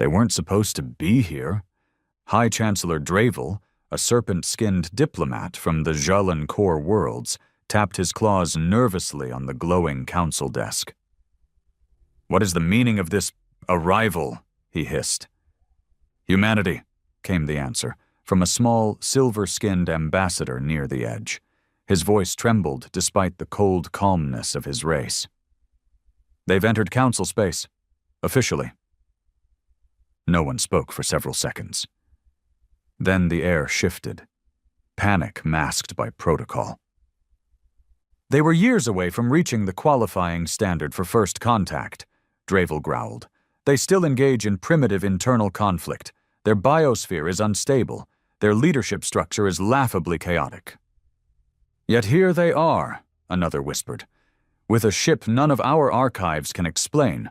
They weren't supposed to be here. High Chancellor Dravel, a serpent-skinned diplomat from the Jalen Core worlds, tapped his claws nervously on the glowing council desk. "What is the meaning of this arrival?" he hissed. "Humanity," came the answer, from a small, silver-skinned ambassador near the edge. His voice trembled despite the cold calmness of his race. "They've entered council space. Officially." No one spoke for several seconds. Then the air shifted, panic masked by protocol. "They were years away from reaching the qualifying standard for first contact," Dravel growled. "They still engage in primitive internal conflict. Their biosphere is unstable. Their leadership structure is laughably chaotic." "Yet here they are," another whispered, "with a ship none of our archives can explain.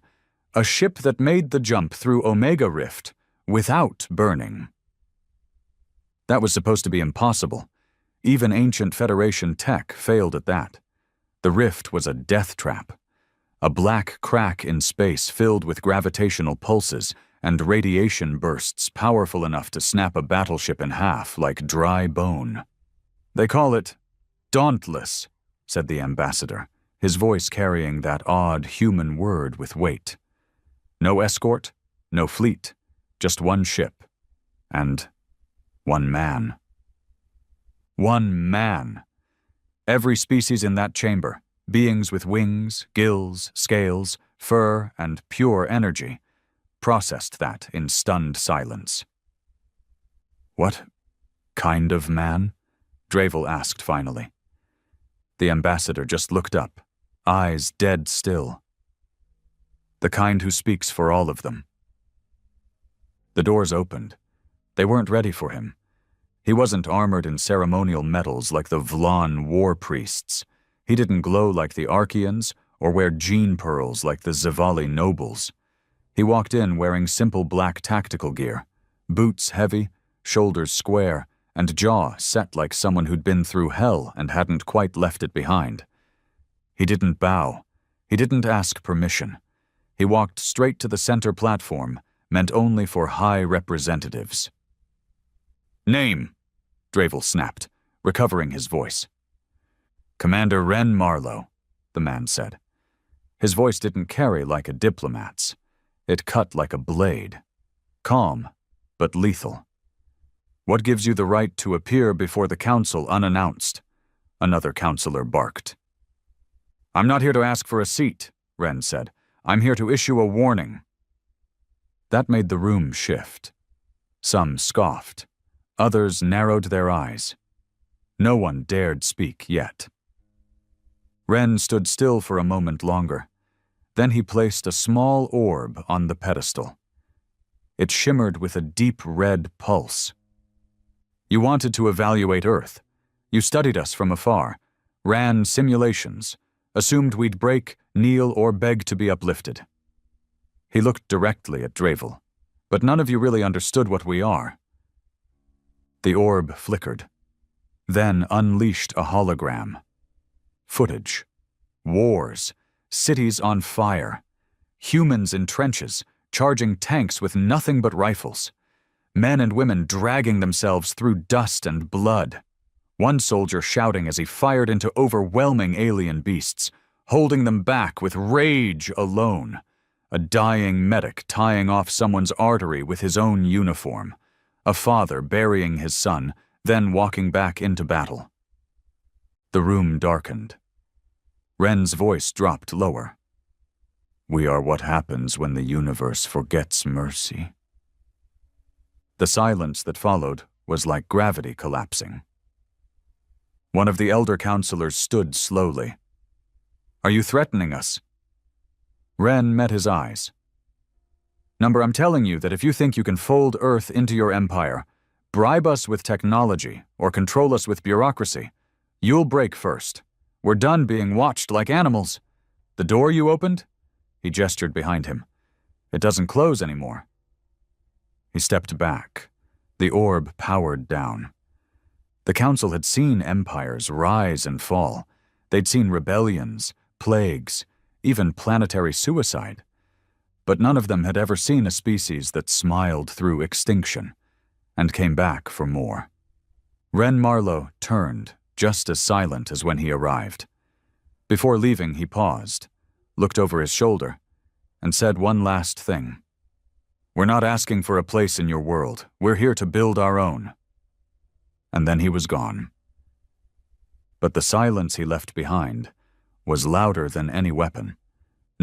A ship that made the jump through Omega Rift without burning." That was supposed to be impossible. Even ancient Federation tech failed at that. The rift was a death trap. A black crack in space filled with gravitational pulses and radiation bursts powerful enough to snap a battleship in half like dry bone. "They call it Dauntless," said the ambassador, his voice carrying that odd human word with weight. "No escort, no fleet, just one ship. And one man." One man. Every species in that chamber, beings with wings, gills, scales, fur, and pure energy, processed that in stunned silence. "What kind of man?" Dravel asked finally. The ambassador just looked up, eyes dead still. "The kind who speaks for all of them." The doors opened. They weren't ready for him. He wasn't armored in ceremonial metals like the Vlan war priests. He didn't glow like the Archeans or wear gene pearls like the Zivali nobles. He walked in wearing simple black tactical gear, boots heavy, shoulders square, and jaw set like someone who'd been through hell and hadn't quite left it behind. He didn't bow. He didn't ask permission. He walked straight to the center platform, meant only for high representatives. "Name," Dravel snapped, recovering his voice. "Commander Ren Marlowe," the man said. His voice didn't carry like a diplomat's. It cut like a blade. Calm, but lethal. "What gives you the right to appear before the council unannounced?" Another counselor barked. "I'm not here to ask for a seat," Ren said. "I'm here to issue a warning." That made the room shift. Some scoffed. Others narrowed their eyes. No one dared speak yet. Ren stood still for a moment longer. Then he placed a small orb on the pedestal. It shimmered with a deep red pulse. "You wanted to evaluate Earth. You studied us from afar, ran simulations, assumed we'd break, kneel, or beg to be uplifted." He looked directly at Dravel. "But none of you really understood what we are." The orb flickered, then unleashed a hologram. Footage. Wars. Cities on fire. Humans in trenches, charging tanks with nothing but rifles. Men and women dragging themselves through dust and blood. One soldier shouting as he fired into overwhelming alien beasts, holding them back with rage alone. A dying medic tying off someone's artery with his own uniform. A father burying his son, then walking back into battle. The room darkened. Ren's voice dropped lower. "We are what happens when the universe forgets mercy." The silence that followed was like gravity collapsing. One of the elder counselors stood slowly. "Are you threatening us?" Ren met his eyes. "Number, I'm telling you that if you think you can fold Earth into your empire, bribe us with technology, or control us with bureaucracy, you'll break first. We're done being watched like animals. The door you opened?" He gestured behind him. "It doesn't close anymore." He stepped back. The orb powered down. The council had seen empires rise and fall. They'd seen rebellions, plagues, even planetary suicide. but none of them had ever seen a species that smiled through extinction and came back for more. Ren Marlowe turned, just as silent as when he arrived. Before leaving, he paused, looked over his shoulder, and said one last thing. "We're not asking for a place in your world. We're here to build our own." And then he was gone. But the silence he left behind was louder than any weapon.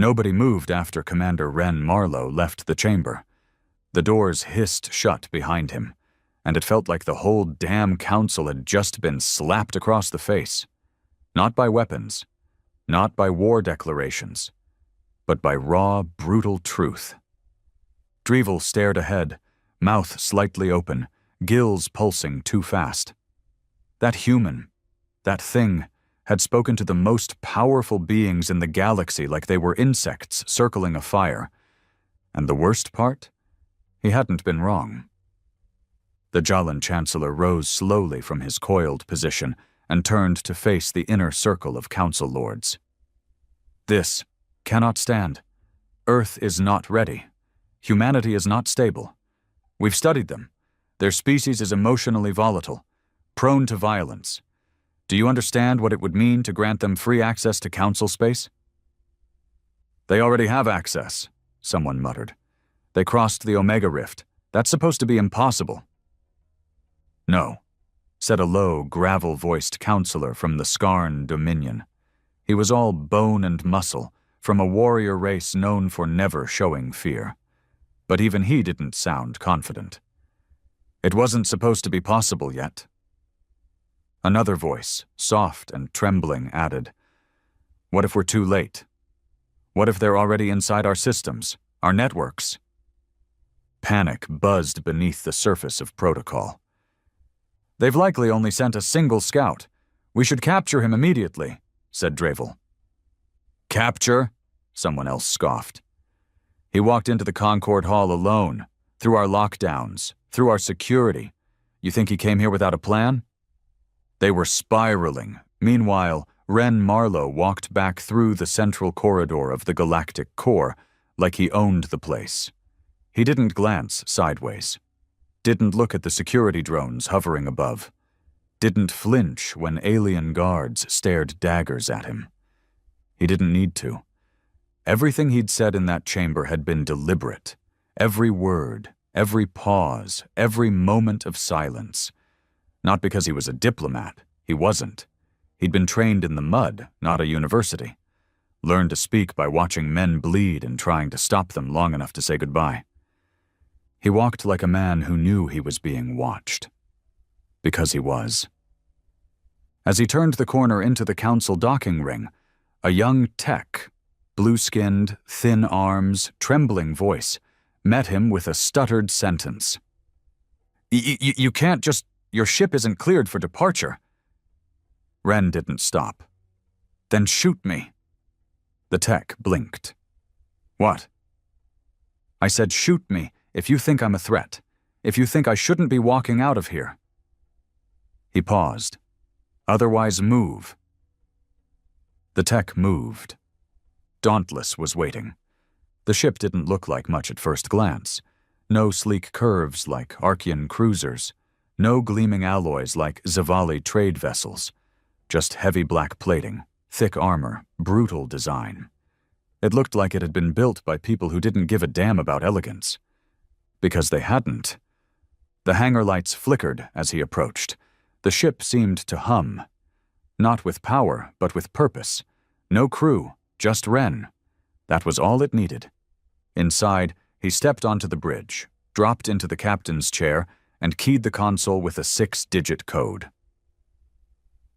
Nobody moved after Commander Ren Marlowe left the chamber. The doors hissed shut behind him, and it felt like the whole damn council had just been slapped across the face. Not by weapons, not by war declarations, but by raw, brutal truth. Drevil stared ahead, mouth slightly open, gills pulsing too fast. That human, that thing, had spoken to the most powerful beings in the galaxy like they were insects circling a fire. And the worst part? He hadn't been wrong. The Jalan Chancellor rose slowly from his coiled position and turned to face the inner circle of council lords. "This cannot stand. Earth is not ready. Humanity is not stable. We've studied them. Their species is emotionally volatile, prone to violence. Do you understand what it would mean to grant them free access to council space?" "They already have access," someone muttered. "They crossed the Omega Rift. That's supposed to be impossible." "No," said a low, gravel-voiced counselor from the Skarn Dominion. He was all bone and muscle, from a warrior race known for never showing fear. But even he didn't sound confident. "It wasn't supposed to be possible yet." Another voice, soft and trembling, added, "What if we're too late? What if they're already inside our systems, our networks?" Panic buzzed beneath the surface of protocol. "They've likely only sent a single scout. We should capture him immediately," said Drevil. "Capture?" someone else scoffed. "He walked into the Concord Hall alone, through our lockdowns, through our security. You think he came here without a plan?" They were spiraling. Meanwhile, Ren Marlowe walked back through the central corridor of the Galactic core like he owned the place. He didn't glance sideways. Didn't look at the security drones hovering above. Didn't flinch when alien guards stared daggers at him. He didn't need to. Everything he'd said in that chamber had been deliberate. Every word, every pause, every moment of silence. Not because he was a diplomat. He wasn't. He'd been trained in the mud, not a university. Learned to speak by watching men bleed and trying to stop them long enough to say goodbye. He walked like a man who knew he was being watched. Because he was. As he turned the corner into the council docking ring, a young tech, blue-skinned, thin arms, trembling voice, met him with a stuttered sentence. You can't just... Your ship isn't cleared for departure." Ren didn't stop. "Then shoot me." The tech blinked. "What?" "I said shoot me if you think I'm a threat, if you think I shouldn't be walking out of here." He paused. "Otherwise move." The tech moved. Dauntless was waiting. The ship didn't look like much at first glance. No sleek curves like Archean cruisers. No gleaming alloys like Zavali trade vessels. Just heavy black plating, thick armor, brutal design. It looked like it had been built by people who didn't give a damn about elegance. Because they hadn't. The hangar lights flickered as he approached. The ship seemed to hum. Not with power, but with purpose. No crew, just Ren. That was all it needed. Inside, he stepped onto the bridge, dropped into the captain's chair, and keyed the console with a 6-digit code.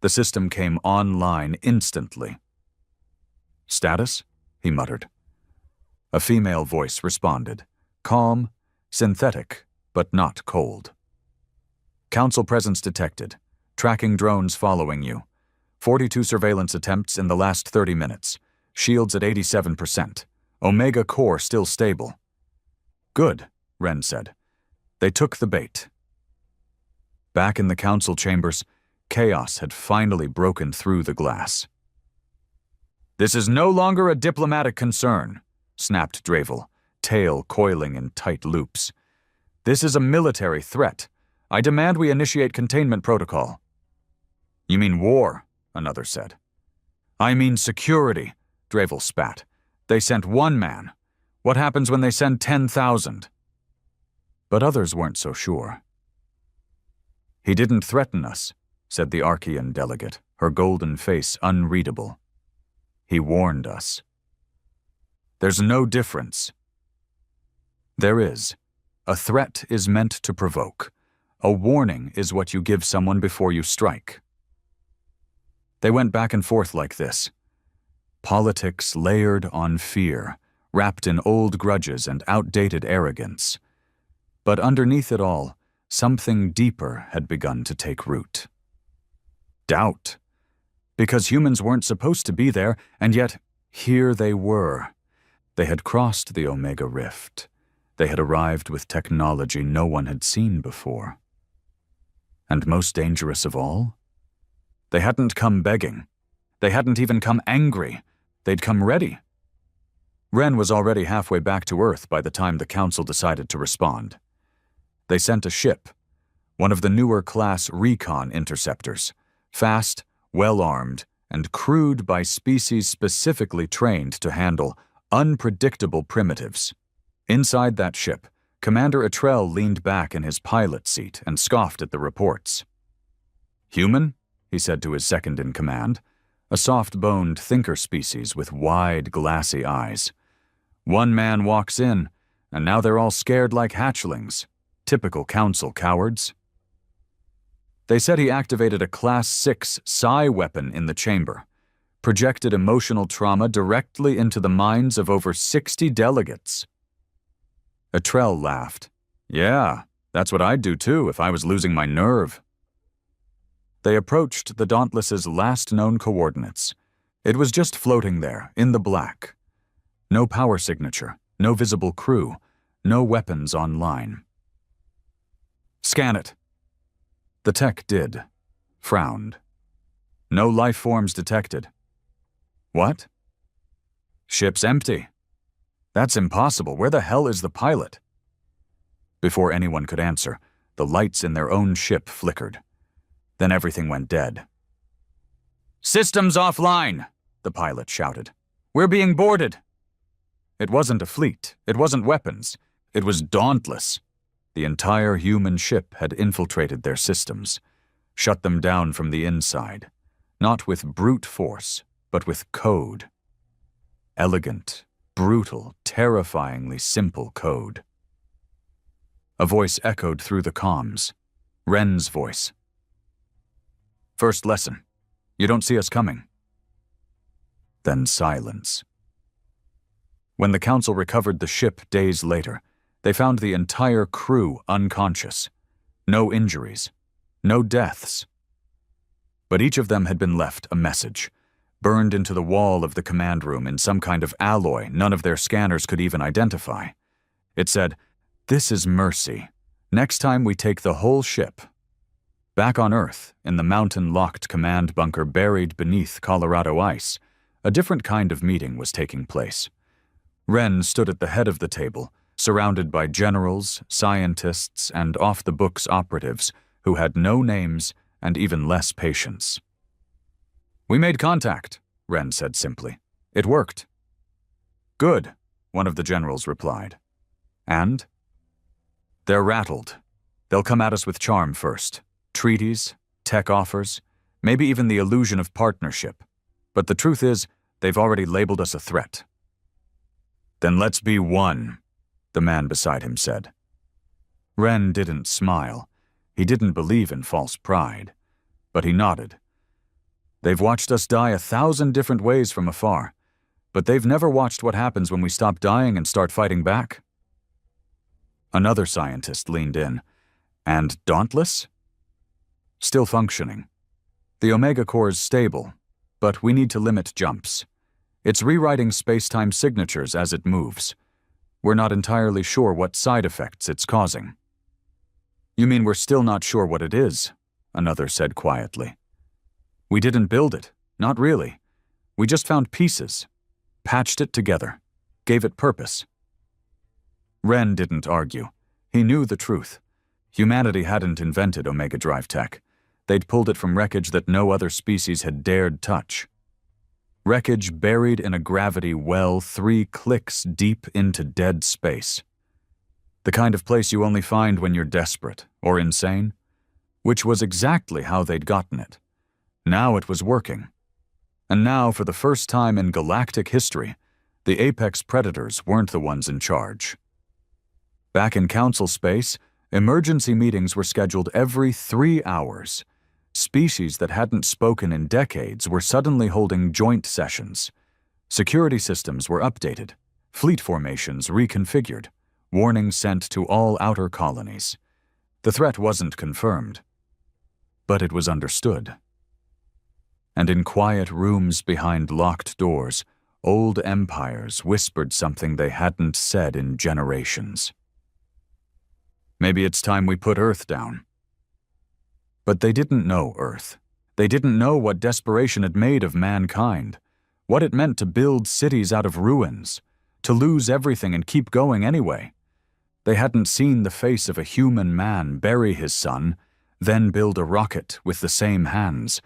The system came online instantly. "Status?" he muttered. A female voice responded, calm, synthetic, but not cold. "Council presence detected. Tracking drones following you. 42 surveillance attempts in the last 30 minutes. Shields at 87%. Omega core still stable." "Good," Ren said. They took the bait. Back in the council chambers, chaos had finally broken through the glass. "This is no longer a diplomatic concern," snapped Drevil, tail coiling in tight loops. "This is a military threat. I demand we initiate containment protocol." "You mean war," another said. "I mean security," Dravel spat. "They sent one man. What happens when they send 10,000? But others weren't so sure. "He didn't threaten us," said the Archean delegate, her golden face unreadable. "He warned us." "There's no difference." "There is. A threat is meant to provoke. A warning is what you give someone before you strike." They went back and forth like this. Politics layered on fear, wrapped in old grudges and outdated arrogance. But underneath it all, something deeper had begun to take root. Doubt. Because humans weren't supposed to be there, and yet here they were. They had crossed the Omega Rift. They had arrived with technology no one had seen before. And most dangerous of all, they hadn't come begging. They hadn't even come angry. They'd come ready. Ren was already halfway back to Earth by the time the Council decided to respond. They sent a ship, one of the newer class recon interceptors, fast, well-armed, and crewed by species specifically trained to handle unpredictable primitives. Inside that ship, Commander Etrell leaned back in his pilot seat and scoffed at the reports. "Human?" he said to his second-in-command, a soft-boned thinker species with wide, glassy eyes. "One man walks in, and now they're all scared like hatchlings. Typical Council cowards." They said he activated a Class 6 psi weapon in the chamber, projected emotional trauma directly into the minds of over 60 delegates. Etrell laughed. "Yeah, that's what I'd do too if I was losing my nerve." They approached the Dauntless's last known coordinates. It was just floating there, in the black. No power signature, no visible crew, no weapons online. "Scan it." The tech did. Frowned. "No life forms detected." "What?" "Ship's empty." "That's impossible. Where the hell is the pilot?" Before anyone could answer, the lights in their own ship flickered. Then everything went dead. "Systems offline!" the pilot shouted. "We're being boarded!" It wasn't a fleet. It wasn't weapons. It was Dauntless. The entire human ship had infiltrated their systems, shut them down from the inside, not with brute force, but with code. Elegant, brutal, terrifyingly simple code. A voice echoed through the comms. Ren's voice. "First lesson. You don't see us coming." Then silence. When the Council recovered the ship days later, they found the entire crew unconscious. No injuries. No deaths. But each of them had been left a message, burned into the wall of the command room in some kind of alloy none of their scanners could even identify. It said, "This is mercy. Next time we take the whole ship." Back on Earth, in the mountain-locked command bunker buried beneath Colorado ice, a different kind of meeting was taking place. Ren stood at the head of the table, surrounded by generals, scientists, and off-the-books operatives who had no names and even less patience. "We made contact," Ren said simply. "It worked." "Good," one of the generals replied. "And?" "They're rattled. They'll come at us with charm first. Treaties, tech offers, maybe even the illusion of partnership. But the truth is, they've already labeled us a threat." "Then let's be one," the man beside him said. Ren didn't smile. He didn't believe in false pride. But he nodded. "They've watched us die 1,000 different ways from afar, but they've never watched what happens when we stop dying and start fighting back." Another scientist leaned in. "And Dauntless?" "Still functioning. The Omega Core's stable, but we need to limit jumps. It's rewriting space-time signatures as it moves. We're not entirely sure what side effects it's causing." "You mean we're still not sure what it is?" another said quietly. "We didn't build it. Not really. We just found pieces, patched it together, gave it purpose." Ren didn't argue. He knew the truth. Humanity hadn't invented Omega Drive tech. They'd pulled it from wreckage that no other species had dared touch. Wreckage buried in a gravity well 3 clicks deep into dead space. The kind of place you only find when you're desperate or insane, which was exactly how they'd gotten it. Now it was working. And now, for the first time in galactic history, the apex predators weren't the ones in charge. Back in council space, emergency meetings were scheduled every 3 hours. Species that hadn't spoken in decades were suddenly holding joint sessions. Security systems were updated, fleet formations reconfigured, warnings sent to all outer colonies. The threat wasn't confirmed, but it was understood. And in quiet rooms behind locked doors, old empires whispered something they hadn't said in generations. Maybe it's time we put Earth down. But they didn't know Earth. They didn't know what desperation had made of mankind, what it meant to build cities out of ruins, to lose everything and keep going anyway. They hadn't seen the face of a human man bury his son, then build a rocket with the same hands.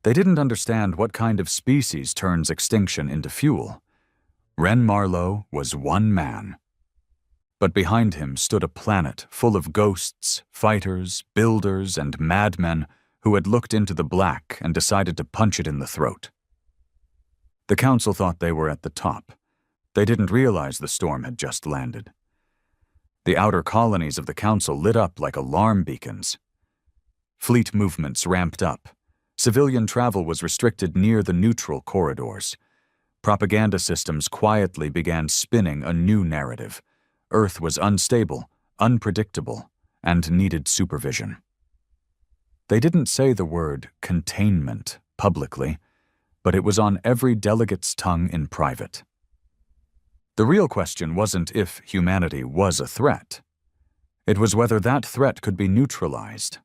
They didn't understand what kind of species turns extinction into fuel. Ren Marlowe was one man. But behind him stood a planet full of ghosts, fighters, builders, and madmen who had looked into the black and decided to punch it in the throat. The council thought they were at the top. They didn't realize the storm had just landed. The outer colonies of the council lit up like alarm beacons. Fleet movements ramped up. Civilian travel was restricted near the neutral corridors. Propaganda systems quietly began spinning a new narrative. Earth was unstable, unpredictable, and needed supervision. They didn't say the word containment publicly, but it was on every delegate's tongue in private. The real question wasn't if humanity was a threat. It was whether that threat could be neutralized.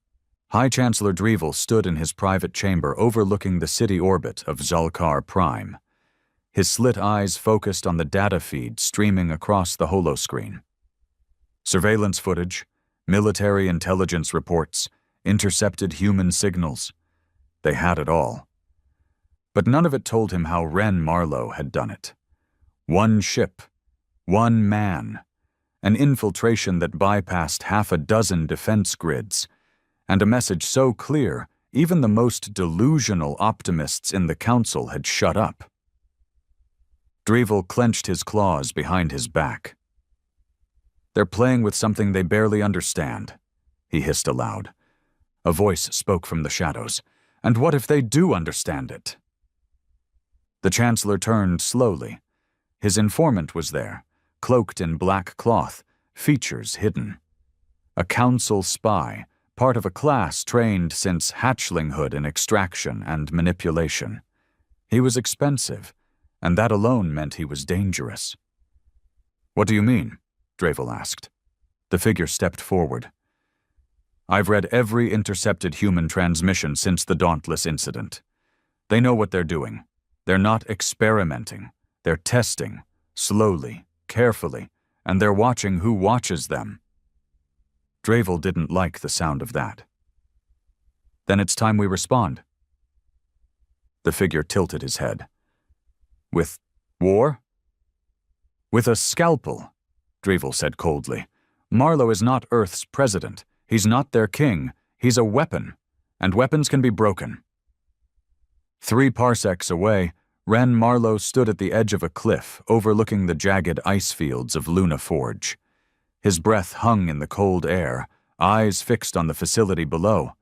High Chancellor Drevel stood in his private chamber overlooking the city orbit of Zalkar Prime. His slit eyes focused on the data feed streaming across the holoscreen. Surveillance footage, military intelligence reports, intercepted human signals. They had it all. But none of it told him how Ren Marlowe had done it. One ship, one man, an infiltration that bypassed 6 defense grids, and a message so clear even the most delusional optimists in the council had shut up. Drevel clenched his claws behind his back. "They're playing with something they barely understand," he hissed aloud. A voice spoke from the shadows. "And what if they do understand it?" The Chancellor turned slowly. His informant was there, cloaked in black cloth, features hidden. A council spy, part of a class trained since hatchlinghood in extraction and manipulation. He was expensive, and that alone meant he was dangerous. "What do you mean?" Drevel asked. The figure stepped forward. "I've read every intercepted human transmission since the Dauntless incident. They know what they're doing. They're not experimenting. They're testing, slowly, carefully, and they're watching who watches them." Drevel didn't like the sound of that. "Then it's time we respond." The figure tilted his head. "With war?" "With a scalpel," Drevel said coldly. "Marlowe is not Earth's president. He's not their king. He's a weapon, and weapons can be broken." 3 parsecs away, Ren Marlowe stood at the edge of a cliff overlooking the jagged ice fields of Luna Forge. His breath hung in the cold air, eyes fixed on the facility below,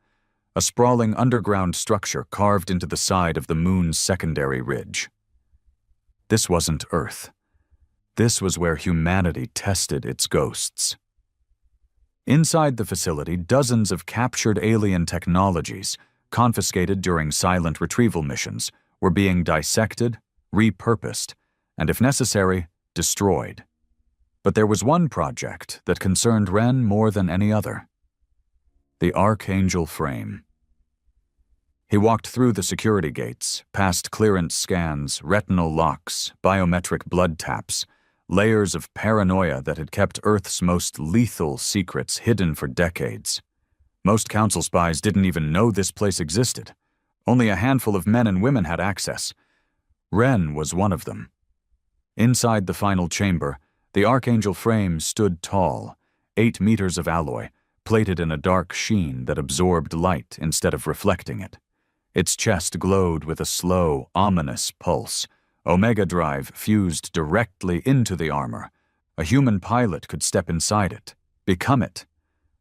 a sprawling underground structure carved into the side of the moon's secondary ridge. This wasn't Earth. This was where humanity tested its ghosts. Inside the facility, dozens of captured alien technologies, confiscated during silent retrieval missions, were being dissected, repurposed, and if necessary, destroyed. But there was one project that concerned Ren more than any other. The Archangel Frame. He walked through the security gates, past clearance scans, retinal locks, biometric blood taps, layers of paranoia that had kept Earth's most lethal secrets hidden for decades. Most Council spies didn't even know this place existed. Only a handful of men and women had access. Ren was one of them. Inside the final chamber, the Archangel frame stood tall, 8 meters of alloy, plated in a dark sheen that absorbed light instead of reflecting it. Its chest glowed with a slow, ominous pulse. Omega Drive fused directly into the armor. A human pilot could step inside it, become it,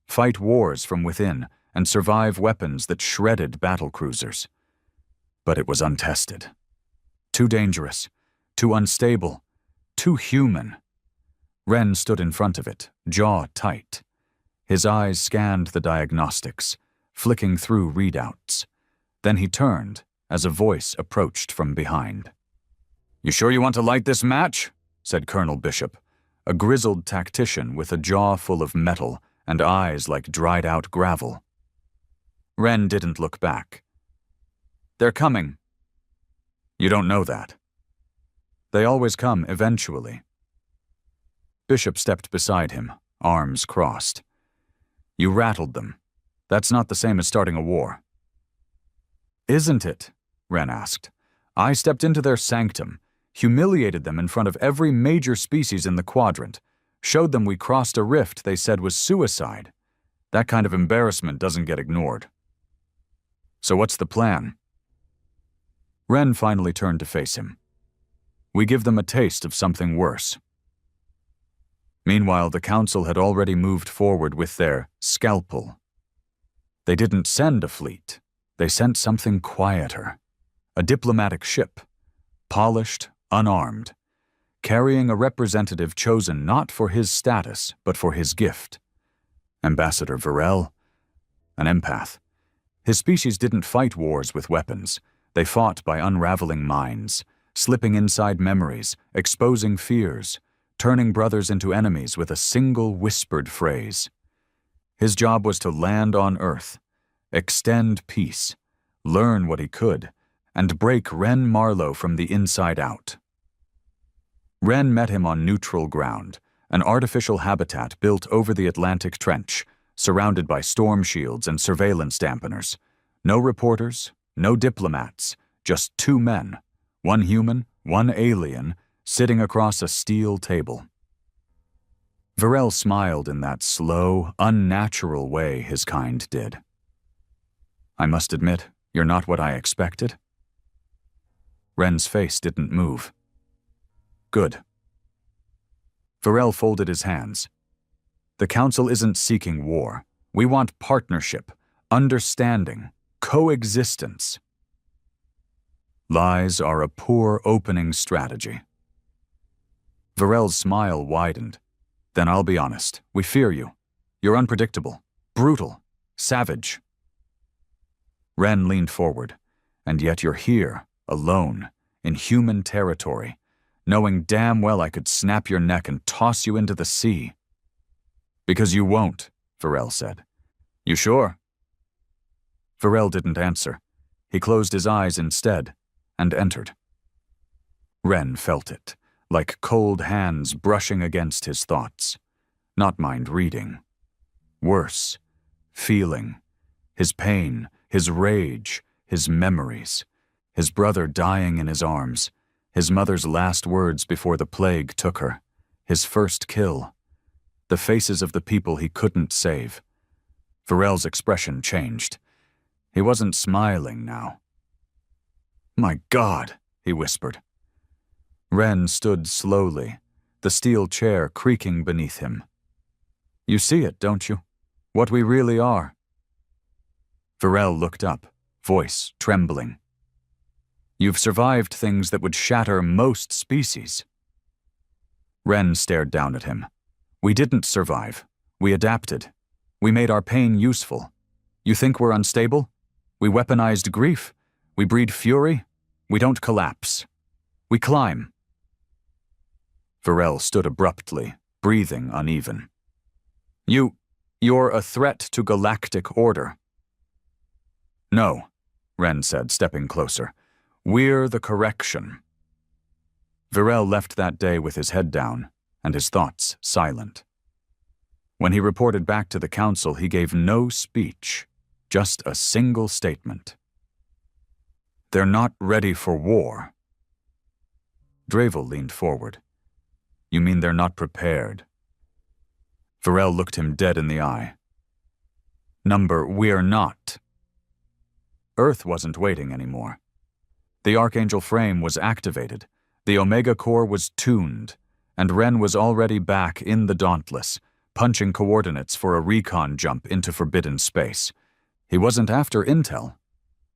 fight wars from within, and survive weapons that shredded battlecruisers. But it was untested. Too dangerous, too unstable, too human. Ren stood in front of it, jaw tight. His eyes scanned the diagnostics, flicking through readouts. Then he turned as a voice approached from behind. "You sure you want to light this match?" said Colonel Bishop, a grizzled tactician with a jaw full of metal and eyes like dried-out gravel. Ren didn't look back. "They're coming." "You don't know that." "They always come eventually." Bishop stepped beside him, arms crossed. "You rattled them. That's not the same as starting a war." "Isn't it?" Ren asked. "I stepped into their sanctum, humiliated them in front of every major species in the quadrant, showed them we crossed a rift they said was suicide. That kind of embarrassment doesn't get ignored." "So what's the plan?" Ren finally turned to face him. "We give them a taste of something worse." Meanwhile, the Council had already moved forward with their scalpel. They didn't send a fleet. They sent something quieter. A diplomatic ship, polished, unarmed, carrying a representative chosen not for his status, but for his gift. Ambassador Varel, an empath. His species didn't fight wars with weapons. They fought by unraveling minds, slipping inside memories, exposing fears, turning brothers into enemies with a single whispered phrase. His job was to land on Earth, extend peace, learn what he could, and break Ren Marlowe from the inside out. Ren met him on neutral ground, an artificial habitat built over the Atlantic Trench, surrounded by storm shields and surveillance dampeners. No reporters, no diplomats, just 2 men, one human, one alien, sitting across a steel table. Varel smiled in that slow, unnatural way his kind did. "I must admit, you're not what I expected." Ren's face didn't move. "Good." Varel folded his hands. "The Council isn't seeking war. We want partnership, understanding, coexistence." Lies are a poor opening strategy. Varel's smile widened. "Then I'll be honest. We fear you. You're unpredictable, brutal, savage." Ren leaned forward. "And yet you're here, alone, in human territory, knowing damn well I could snap your neck and toss you into the sea." "Because you won't," Varel said. "You sure?" Varel didn't answer. He closed his eyes instead and entered. Ren felt it, like cold hands brushing against his thoughts. Not mind reading. Worse, feeling. His pain, his rage, his memories. His brother dying in his arms. His mother's last words before the plague took her. His first kill. The faces of the people he couldn't save. Varel's expression changed. He wasn't smiling now. "My God," he whispered. Ren stood slowly, the steel chair creaking beneath him. "You see it, don't you? What we really are." Varel looked up, voice trembling. "You've survived things that would shatter most species." Ren stared down at him. "We didn't survive. We adapted. We made our pain useful. You think we're unstable? We weaponized grief. We breed fury. We don't collapse. We climb." Varel stood abruptly, breathing uneven. You're a threat to galactic order." "No," Ren said, stepping closer. "We're the correction." Varel left that day with his head down, and his thoughts silent. When he reported back to the council, he gave no speech, just a single statement. "They're not ready for war." Dravel leaned forward. "You mean they're not prepared?" Varel looked him dead in the eye. "We're not." Earth wasn't waiting anymore. The Archangel frame was activated, the Omega core was tuned, and Ren was already back in the Dauntless, punching coordinates for a recon jump into forbidden space. He wasn't after intel.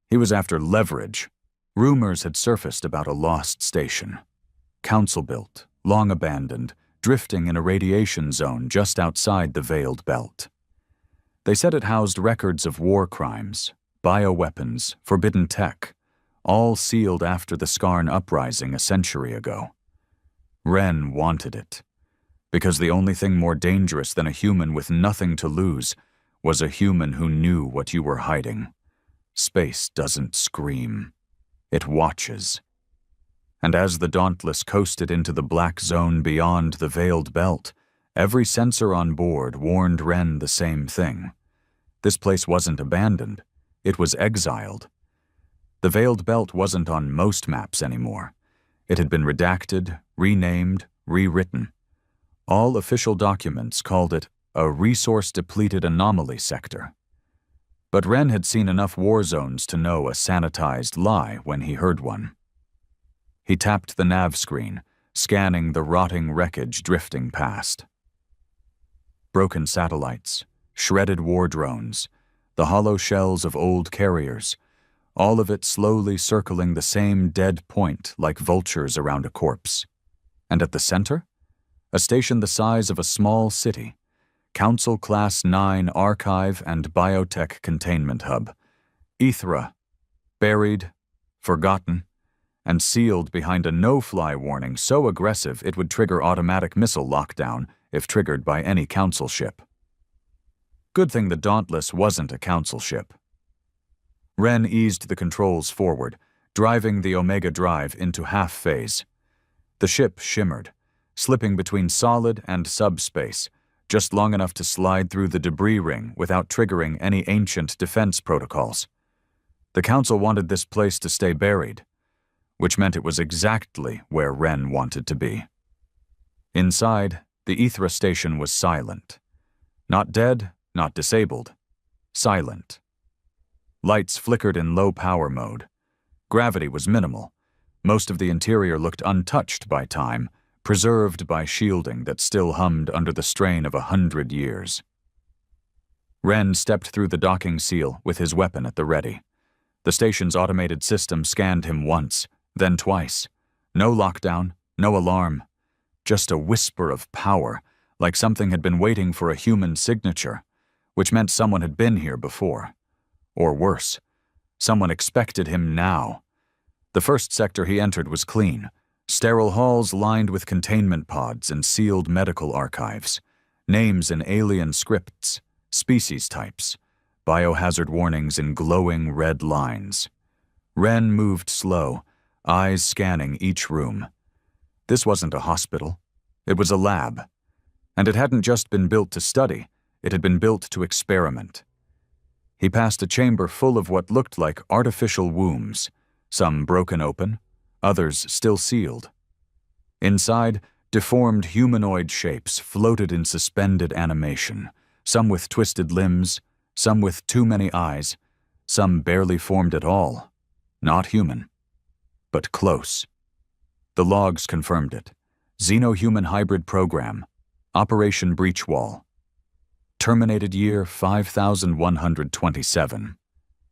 He was after leverage. Rumors had surfaced about a lost station. Council-built, long abandoned, drifting in a radiation zone just outside the Veiled Belt. They said it housed records of war crimes, bioweapons, forbidden tech, all sealed after the Skarn uprising a century ago. Ren wanted it, because the only thing more dangerous than a human with nothing to lose was a human who knew what you were hiding. Space doesn't scream. It watches. And as the Dauntless coasted into the black zone beyond the Veiled Belt, every sensor on board warned Ren the same thing. This place wasn't abandoned. It was exiled. The Veiled Belt wasn't on most maps anymore. It had been redacted, renamed, rewritten. All official documents called it a resource-depleted anomaly sector. But Ren had seen enough war zones to know a sanitized lie when he heard one. He tapped the nav screen, scanning the rotting wreckage drifting past. Broken satellites, shredded war drones, the hollow shells of old carriers, all of it slowly circling the same dead point like vultures around a corpse. And at the center? A station the size of a small city, Council Class 9 Archive and Biotech Containment Hub, Ithra, buried, forgotten, and sealed behind a no-fly warning so aggressive it would trigger automatic missile lockdown if triggered by any Council ship. Good thing the Dauntless wasn't a Council ship. Ren eased the controls forward, driving the Omega drive into half-phase. The ship shimmered, slipping between solid and subspace, just long enough to slide through the debris ring without triggering any ancient defense protocols. The Council wanted this place to stay buried, which meant it was exactly where Ren wanted to be. Inside, the Ithra station was silent. Not dead, not disabled. Silent. Lights flickered in low-power mode. Gravity was minimal. Most of the interior looked untouched by time, preserved by shielding that still hummed under the strain of 100 years. Ren stepped through the docking seal with his weapon at the ready. The station's automated system scanned him once, then twice. No lockdown, no alarm. Just a whisper of power, like something had been waiting for a human signature, which meant someone had been here before. Or worse, someone expected him now. The first sector he entered was clean. Sterile halls lined with containment pods and sealed medical archives. Names in alien scripts, species types, biohazard warnings in glowing red lines. Ren moved slow, eyes scanning each room. This wasn't a hospital. It was a lab. And it hadn't just been built to study, it had been built to experiment. He passed a chamber full of what looked like artificial wombs, some broken open, others still sealed. Inside, deformed humanoid shapes floated in suspended animation, some with twisted limbs, some with too many eyes, some barely formed at all. Not human, but close. The logs confirmed it. Xeno-human hybrid program, Operation Breachwall. Terminated year 5127.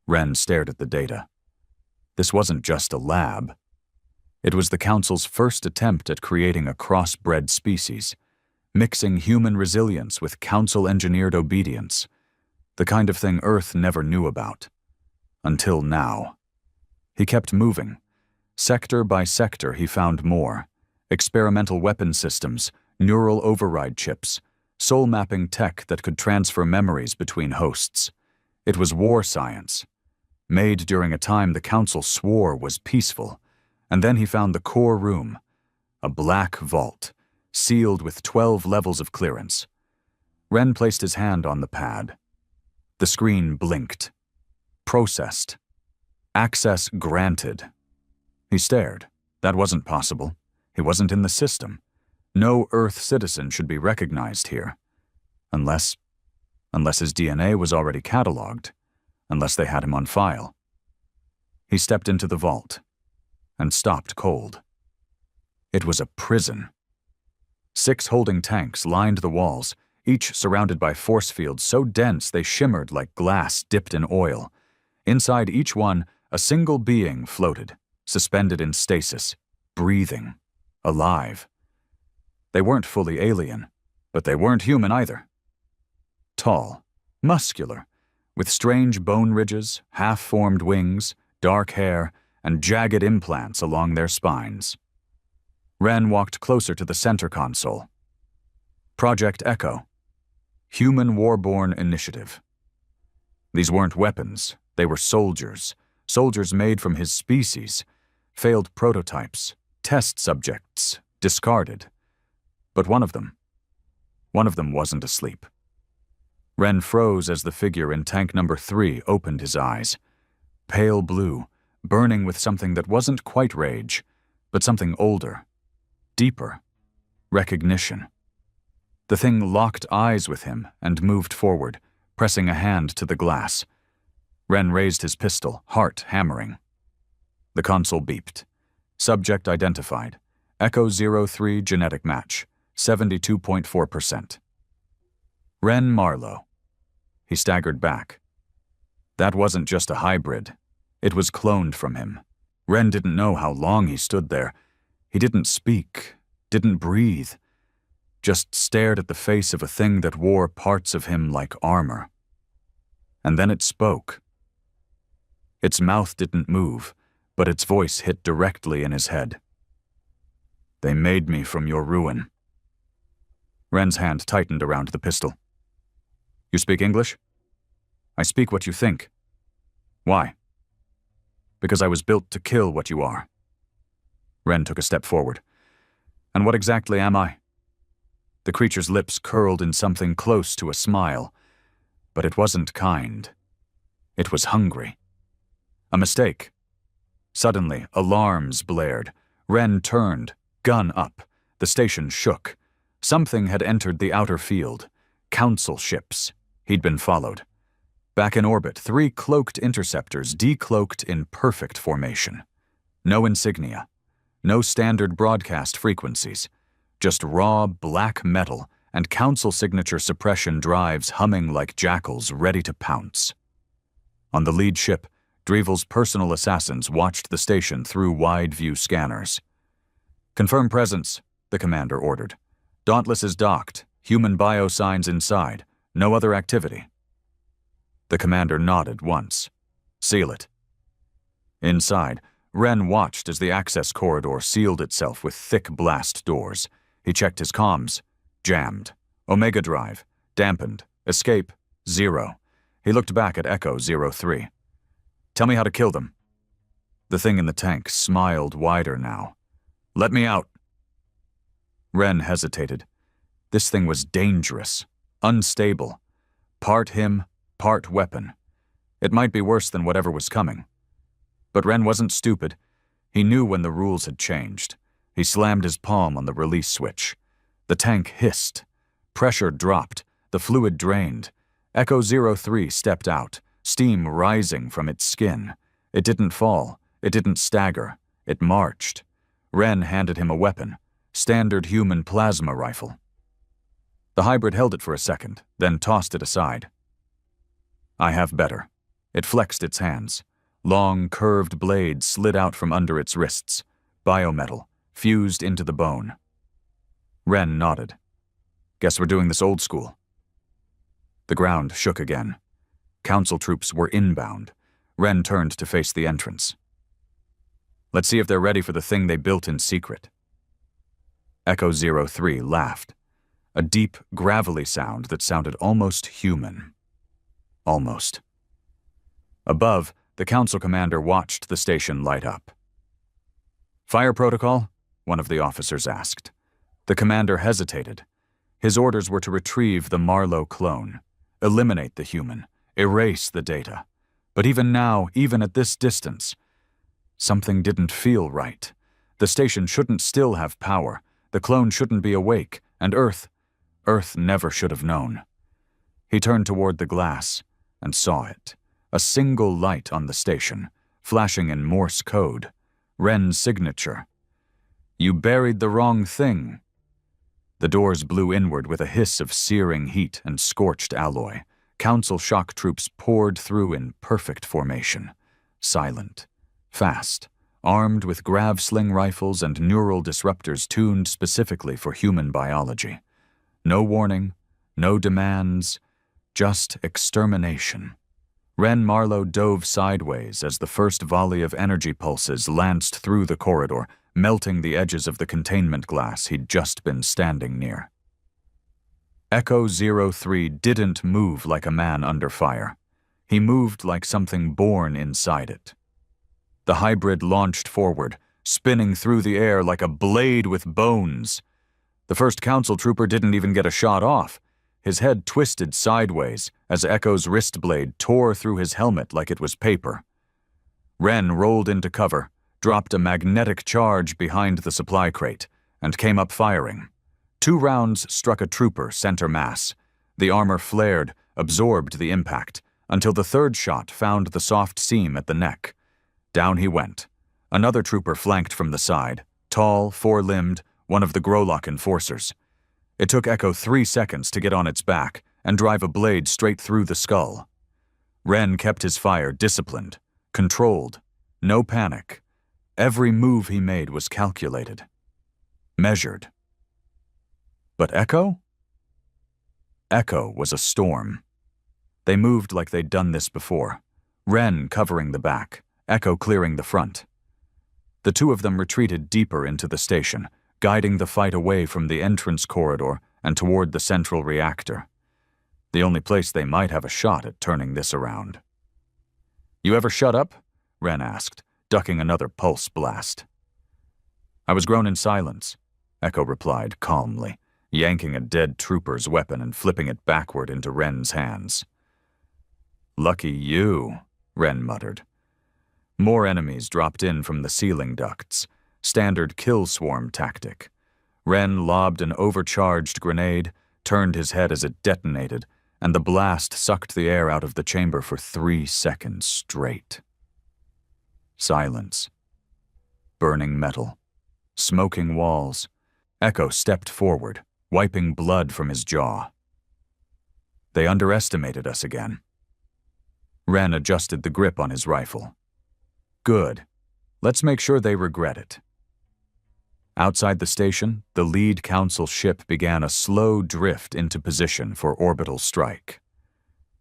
Ren stared at the data. This wasn't just a lab. It was the Council's first attempt at creating a crossbred species, mixing human resilience with Council-engineered obedience, the kind of thing Earth never knew about. Until now. He kept moving. Sector by sector he found more. Experimental weapon systems, neural override chips, soul-mapping tech that could transfer memories between hosts. It was war science, made during a time the Council swore was peaceful. And then he found the core room, a black vault, sealed with 12 levels of clearance. Ren placed his hand on the pad. The screen blinked. Processed. Access granted. He stared. That wasn't possible. He wasn't in the system. No Earth citizen should be recognized here. Unless his DNA was already cataloged. Unless they had him on file. He stepped into the vault and stopped cold. It was a prison. 6 holding tanks lined the walls, each surrounded by force fields so dense they shimmered like glass dipped in oil. Inside each one, a single being floated, suspended in stasis, breathing, alive. They weren't fully alien, but they weren't human either. Tall, muscular, with strange bone ridges, half-formed wings, dark hair, and jagged implants along their spines. Ren walked closer to the center console. Project Echo. Human Warborn Initiative. These weren't weapons, they were soldiers. Soldiers made from his species. Failed prototypes, test subjects, discarded. But one of them wasn't asleep. Ren froze as the figure in tank number 3 opened his eyes. Pale blue, burning with something that wasn't quite rage, but something older, deeper, recognition. The thing locked eyes with him and moved forward, pressing a hand to the glass. Ren raised his pistol, heart hammering. The console beeped. Subject identified. Echo 03 genetic match, 72.4%. Ren Marlowe. He staggered back. That wasn't just a hybrid. It was cloned from him. Ren didn't know how long he stood there. He didn't speak, didn't breathe, just stared at the face of a thing that wore parts of him like armor. And then it spoke. Its mouth didn't move, but its voice hit directly in his head. They made me from your ruin. Ren's hand tightened around the pistol. You speak English? I speak what you think. Why? Because I was built to kill what you are. Ren took a step forward. And what exactly am I? The creature's lips curled in something close to a smile, but it wasn't kind. It was hungry. A mistake. Suddenly, alarms blared. Ren turned, gun up. The station shook. Something had entered the outer field. Council ships. He'd been followed. Back in orbit, 3 cloaked interceptors decloaked in perfect formation. No insignia. No standard broadcast frequencies. Just raw black metal and council signature suppression drives humming like jackals ready to pounce. On the lead ship, Drevel's personal assassins watched the station through wide-view scanners. Confirm presence, the commander ordered. Dauntless is docked, human biosigns inside, no other activity. The commander nodded once. Seal it. Inside, Ren watched as the access corridor sealed itself with thick blast doors. He checked his comms. Jammed. Omega drive. Dampened. Escape. 0. He looked back at Echo 03. Tell me how to kill them. The thing in the tank smiled wider now. Let me out. Ren hesitated. This thing was dangerous. Unstable. Part him, part weapon. It might be worse than whatever was coming. But Ren wasn't stupid. He knew when the rules had changed. He slammed his palm on the release switch. The tank hissed. Pressure dropped. The fluid drained. Echo 03 stepped out, steam rising from its skin. It didn't fall. It didn't stagger. It marched. Ren handed him a weapon. Standard human plasma rifle. The hybrid held it for a second, then tossed it aside. I have better. It flexed its hands. Long, curved blades slid out from under its wrists. Biometal, fused into the bone. Ren nodded. Guess we're doing this old school. The ground shook again. Council troops were inbound. Ren turned to face the entrance. Let's see if they're ready for the thing they built in secret. Echo 03 laughed. A deep, gravelly sound that sounded almost human. Almost. Above, the council commander watched the station light up. Fire protocol? One of the officers asked. The commander hesitated. His orders were to retrieve the Marlowe clone, eliminate the human, erase the data. But even now, even at this distance, something didn't feel right. The station shouldn't still have power, the clone shouldn't be awake, and Earth never should have known. He turned toward the glass and saw it. A single light on the station, flashing in Morse code. Wren's signature. "You buried the wrong thing." The doors blew inward with a hiss of searing heat and scorched alloy. Council shock troops poured through in perfect formation. Silent. Fast. Armed with grav-sling rifles and neural disruptors tuned specifically for human biology. No warning, no demands, just extermination. Wren Marlowe dove sideways as the first volley of energy pulses lanced through the corridor, melting the edges of the containment glass he'd just been standing near. Echo 03 didn't move like a man under fire. He moved like something born inside it. The hybrid launched forward, spinning through the air like a blade with bones. The first council trooper didn't even get a shot off. His head twisted sideways as Echo's wrist blade tore through his helmet like it was paper. Wren rolled into cover, dropped a magnetic charge behind the supply crate, and came up firing. 2 rounds struck a trooper center mass. The armor flared, absorbed the impact, until the 3rd shot found the soft seam at the neck. Down he went. Another trooper flanked from the side, tall, 4-limbed, one of the Grolock enforcers. It took Echo 3 seconds to get on its back and drive a blade straight through the skull. Wren kept his fire disciplined, controlled, no panic. Every move he made was calculated, measured. But Echo? Echo was a storm. They moved like they'd done this before. Wren covering the back, Echo clearing the front. The 2 of them retreated deeper into the station, guiding the fight away from the entrance corridor and toward the central reactor. The only place they might have a shot at turning this around. "You ever shut up?" Wren asked, ducking another pulse blast. "I was grown in silence," Echo replied calmly, yanking a dead trooper's weapon and flipping it backward into Wren's hands. "Lucky you," Wren muttered. More enemies dropped in from the ceiling ducts. Standard kill swarm tactic. Wren lobbed an overcharged grenade, turned his head as it detonated, and the blast sucked the air out of the chamber for 3 seconds straight. Silence. Burning metal. Smoking walls. Echo stepped forward, wiping blood from his jaw. They underestimated us again. Wren adjusted the grip on his rifle. Good. Let's make sure they regret it. Outside the station, the lead council ship began a slow drift into position for orbital strike.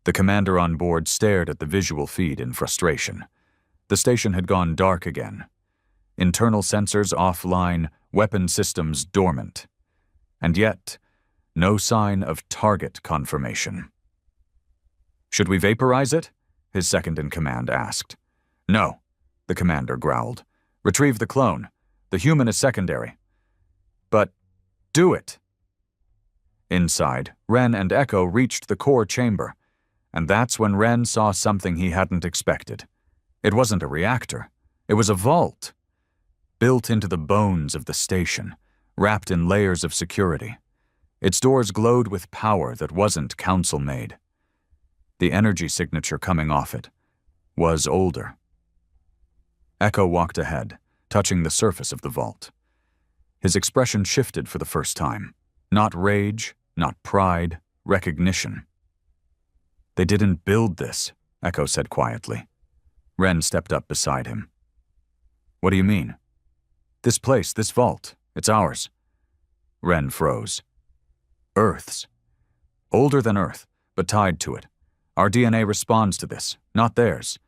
The commander on board stared at the visual feed in frustration. The station had gone dark again. Internal sensors offline, weapon systems dormant. And yet, no sign of target confirmation. "Should we vaporize it?" his second-in-command asked. "No," the commander growled. "Retrieve the clone. The human is secondary." "But do it." Inside, Wren and Echo reached the core chamber, and that's when Wren saw something he hadn't expected. It wasn't a reactor. It was a vault. Built into the bones of the station, wrapped in layers of security. Its doors glowed with power that wasn't council-made. The energy signature coming off it was older. Echo walked ahead, touching the surface of the vault. His expression shifted for the first time. Not rage, not pride, recognition. "They didn't build this," Echo said quietly. Wren stepped up beside him. "What do you mean?" "This place, this vault, it's ours." Wren froze. "Earth's. Older than Earth, but tied to it. Our DNA responds to this, not theirs.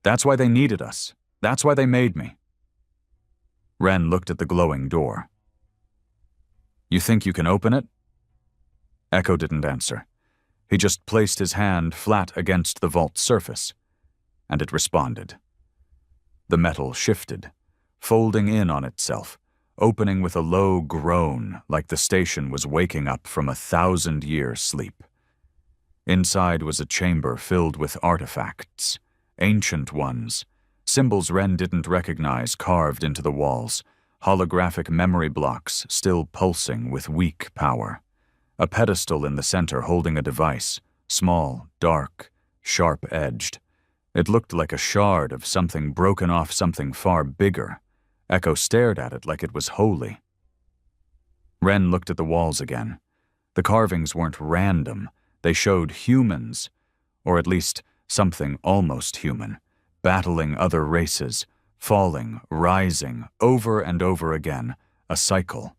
That's why they needed us. That's why they made me." Wren looked at the glowing door. "You think you can open it?" Echo didn't answer. He just placed his hand flat against the vault's surface, and it responded. The metal shifted, folding in on itself, opening with a low groan like the station was waking up from a 1,000-year sleep. Inside was a chamber filled with artifacts, ancient ones, symbols Ren didn't recognize carved into the walls, holographic memory blocks still pulsing with weak power. A pedestal in the center holding a device, small, dark, sharp-edged. It looked like a shard of something broken off something far bigger. Echo stared at it like it was holy. Ren looked at the walls again. The carvings weren't random. They showed humans, or at least something almost human, battling other races, falling, rising, over and over again, a cycle.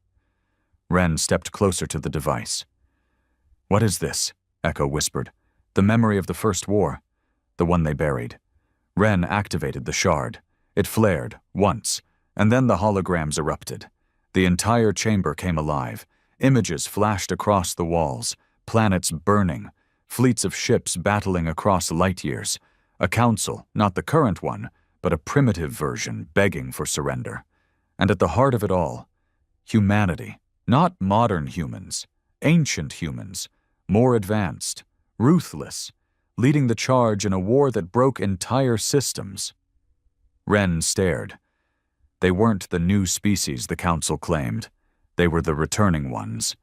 Ren stepped closer to the device. "What is this?" Echo whispered. "The memory of the First War. The one they buried." Ren activated the shard. It flared, once, and then the holograms erupted. The entire chamber came alive. Images flashed across the walls, planets burning, fleets of ships battling across light years, a council, not the current one, but a primitive version begging for surrender. And at the heart of it all, humanity, not modern humans, ancient humans, more advanced, ruthless, leading the charge in a war that broke entire systems. Ren stared. They weren't the new species the council claimed. They were the returning ones.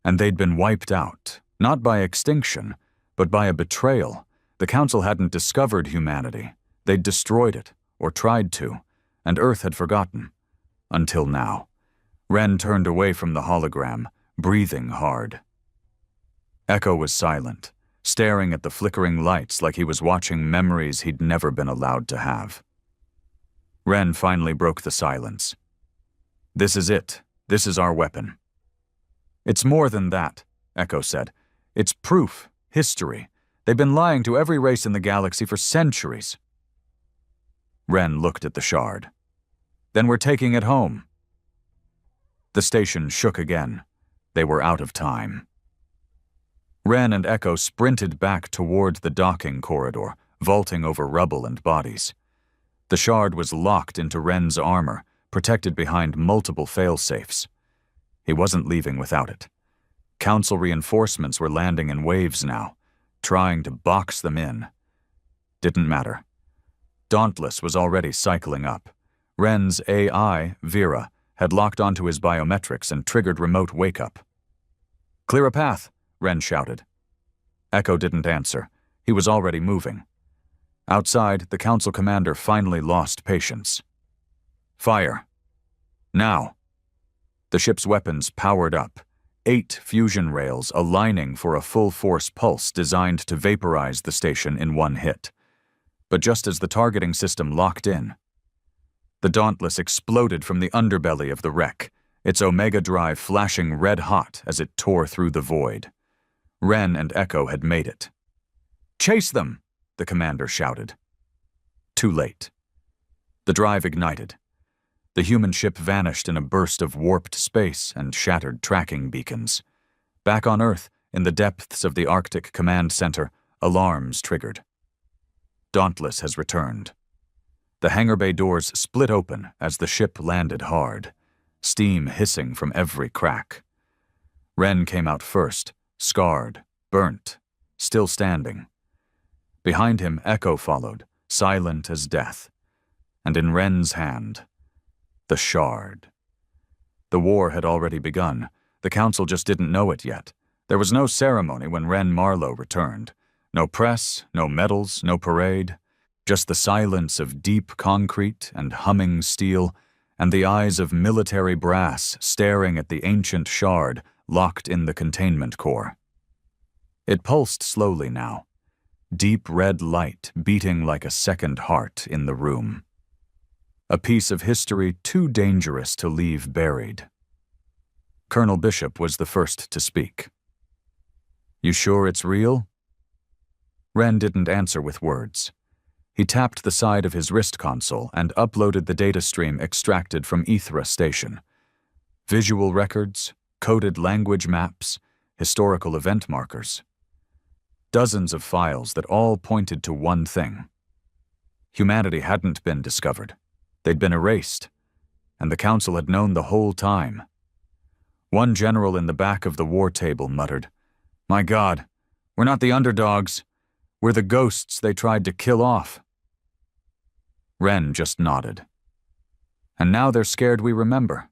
And they'd been wiped out, not by extinction, but by a betrayal. The council hadn't discovered humanity. They'd destroyed it, or tried to, and Earth had forgotten. Until now. Ren turned away from the hologram, breathing hard. Echo was silent, staring at the flickering lights like he was watching memories he'd never been allowed to have. Ren finally broke the silence. "This is it. This is our weapon." "It's more than that," Echo said. "It's proof, history. They've been lying to every race in the galaxy for centuries." Ren looked at the shard. "Then we're taking it home." The station shook again. They were out of time. Ren and Echo sprinted back toward the docking corridor, vaulting over rubble and bodies. The shard was locked into Ren's armor, protected behind multiple fail-safes. He wasn't leaving without it. Council reinforcements were landing in waves now, trying to box them in. Didn't matter. Dauntless was already cycling up. Ren's AI, Vera, had locked onto his biometrics and triggered remote wake-up. "Clear a path," Ren shouted. Echo didn't answer. He was already moving. Outside, the council commander finally lost patience. "Fire. Now." The ship's weapons powered up, 8 fusion rails aligning for a full-force pulse designed to vaporize the station in one hit. But just as the targeting system locked in, the Dauntless exploded from the underbelly of the wreck, its Omega drive flashing red-hot as it tore through the void. Ren and Echo had made it. "Chase them!" the commander shouted. Too late. The drive ignited. The human ship vanished in a burst of warped space and shattered tracking beacons. Back on Earth, in the depths of the Arctic Command Center, alarms triggered. Dauntless has returned. The hangar bay doors split open as the ship landed hard, steam hissing from every crack. Ren came out first, scarred, burnt, still standing. Behind him, Echo followed, silent as death. And in Ren's hand, the shard. The war had already begun. The council just didn't know it yet. There was no ceremony when Ren Marlowe returned. No press, no medals, no parade. Just the silence of deep concrete and humming steel, and the eyes of military brass staring at the ancient shard locked in the containment core. It pulsed slowly now. Deep red light beating like a second heart in the room. A piece of history too dangerous to leave buried. Colonel Bishop was the first to speak. "You sure it's real?" Ren didn't answer with words. He tapped the side of his wrist console and uploaded the data stream extracted from Ethra Station. Visual records, coded language maps, historical event markers. Dozens of files that all pointed to one thing. Humanity hadn't been discovered. They'd been erased. and the council had known the whole time. One general in the back of the war table muttered, "My God, we're not the underdogs. We're the ghosts they tried to kill off." Ren just nodded. "And now they're scared we remember."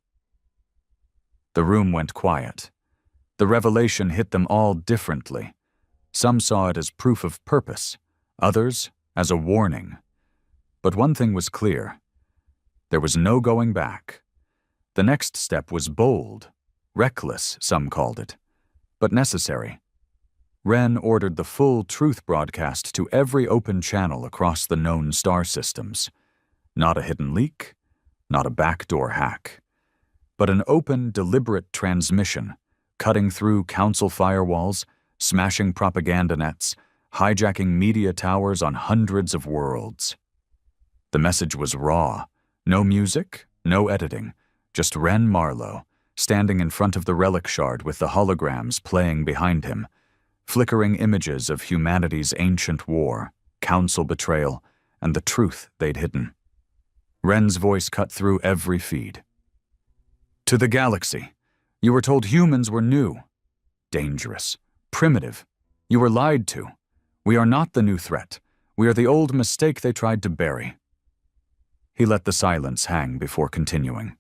The room went quiet. The revelation hit them all differently. Some saw it as proof of purpose, others as a warning. But one thing was clear. There was no going back. The next step was bold, reckless, some called it, but necessary. Ren ordered the full truth broadcast to every open channel across the known star systems. Not a hidden leak, not a backdoor hack, but an open, deliberate transmission, cutting through council firewalls, smashing propaganda nets, hijacking media towers on hundreds of worlds. The message was raw. No music, no editing, just Ren Marlowe, standing in front of the relic shard with the holograms playing behind him, flickering images of humanity's ancient war, council betrayal, and the truth they'd hidden. Ren's voice cut through every feed. "To the galaxy. You were told humans were new, dangerous, primitive. You were lied to. We are not the new threat. We are the old mistake they tried to bury." He let the silence hang before continuing.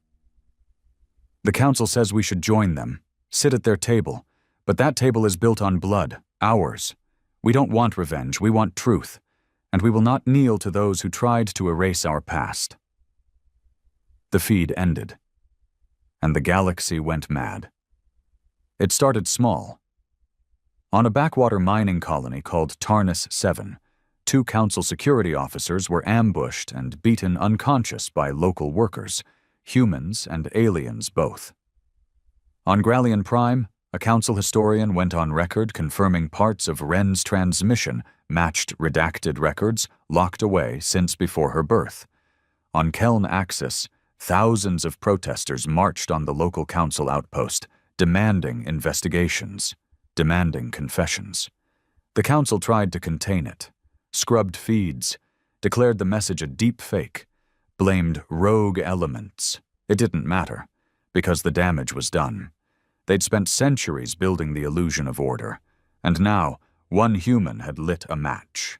"The council says we should join them, sit at their table, but that table is built on blood, ours. We don't want revenge, we want truth, and we will not kneel to those who tried to erase our past." The feed ended, and the galaxy went mad. It started small. On a backwater mining colony called Tarnus 7, 2 council security officers were ambushed and beaten unconscious by local workers, humans and aliens both. On Gralian Prime, a council historian went on record confirming parts of Ren's transmission matched redacted records locked away since before her birth. On Keln Axis, thousands of protesters marched on the local council outpost, demanding investigations, demanding confessions. The council tried to contain it, scrubbed feeds, declared the message a deep fake, blamed rogue elements. It didn't matter, because the damage was done. They'd spent centuries building the illusion of order, and now one human had lit a match.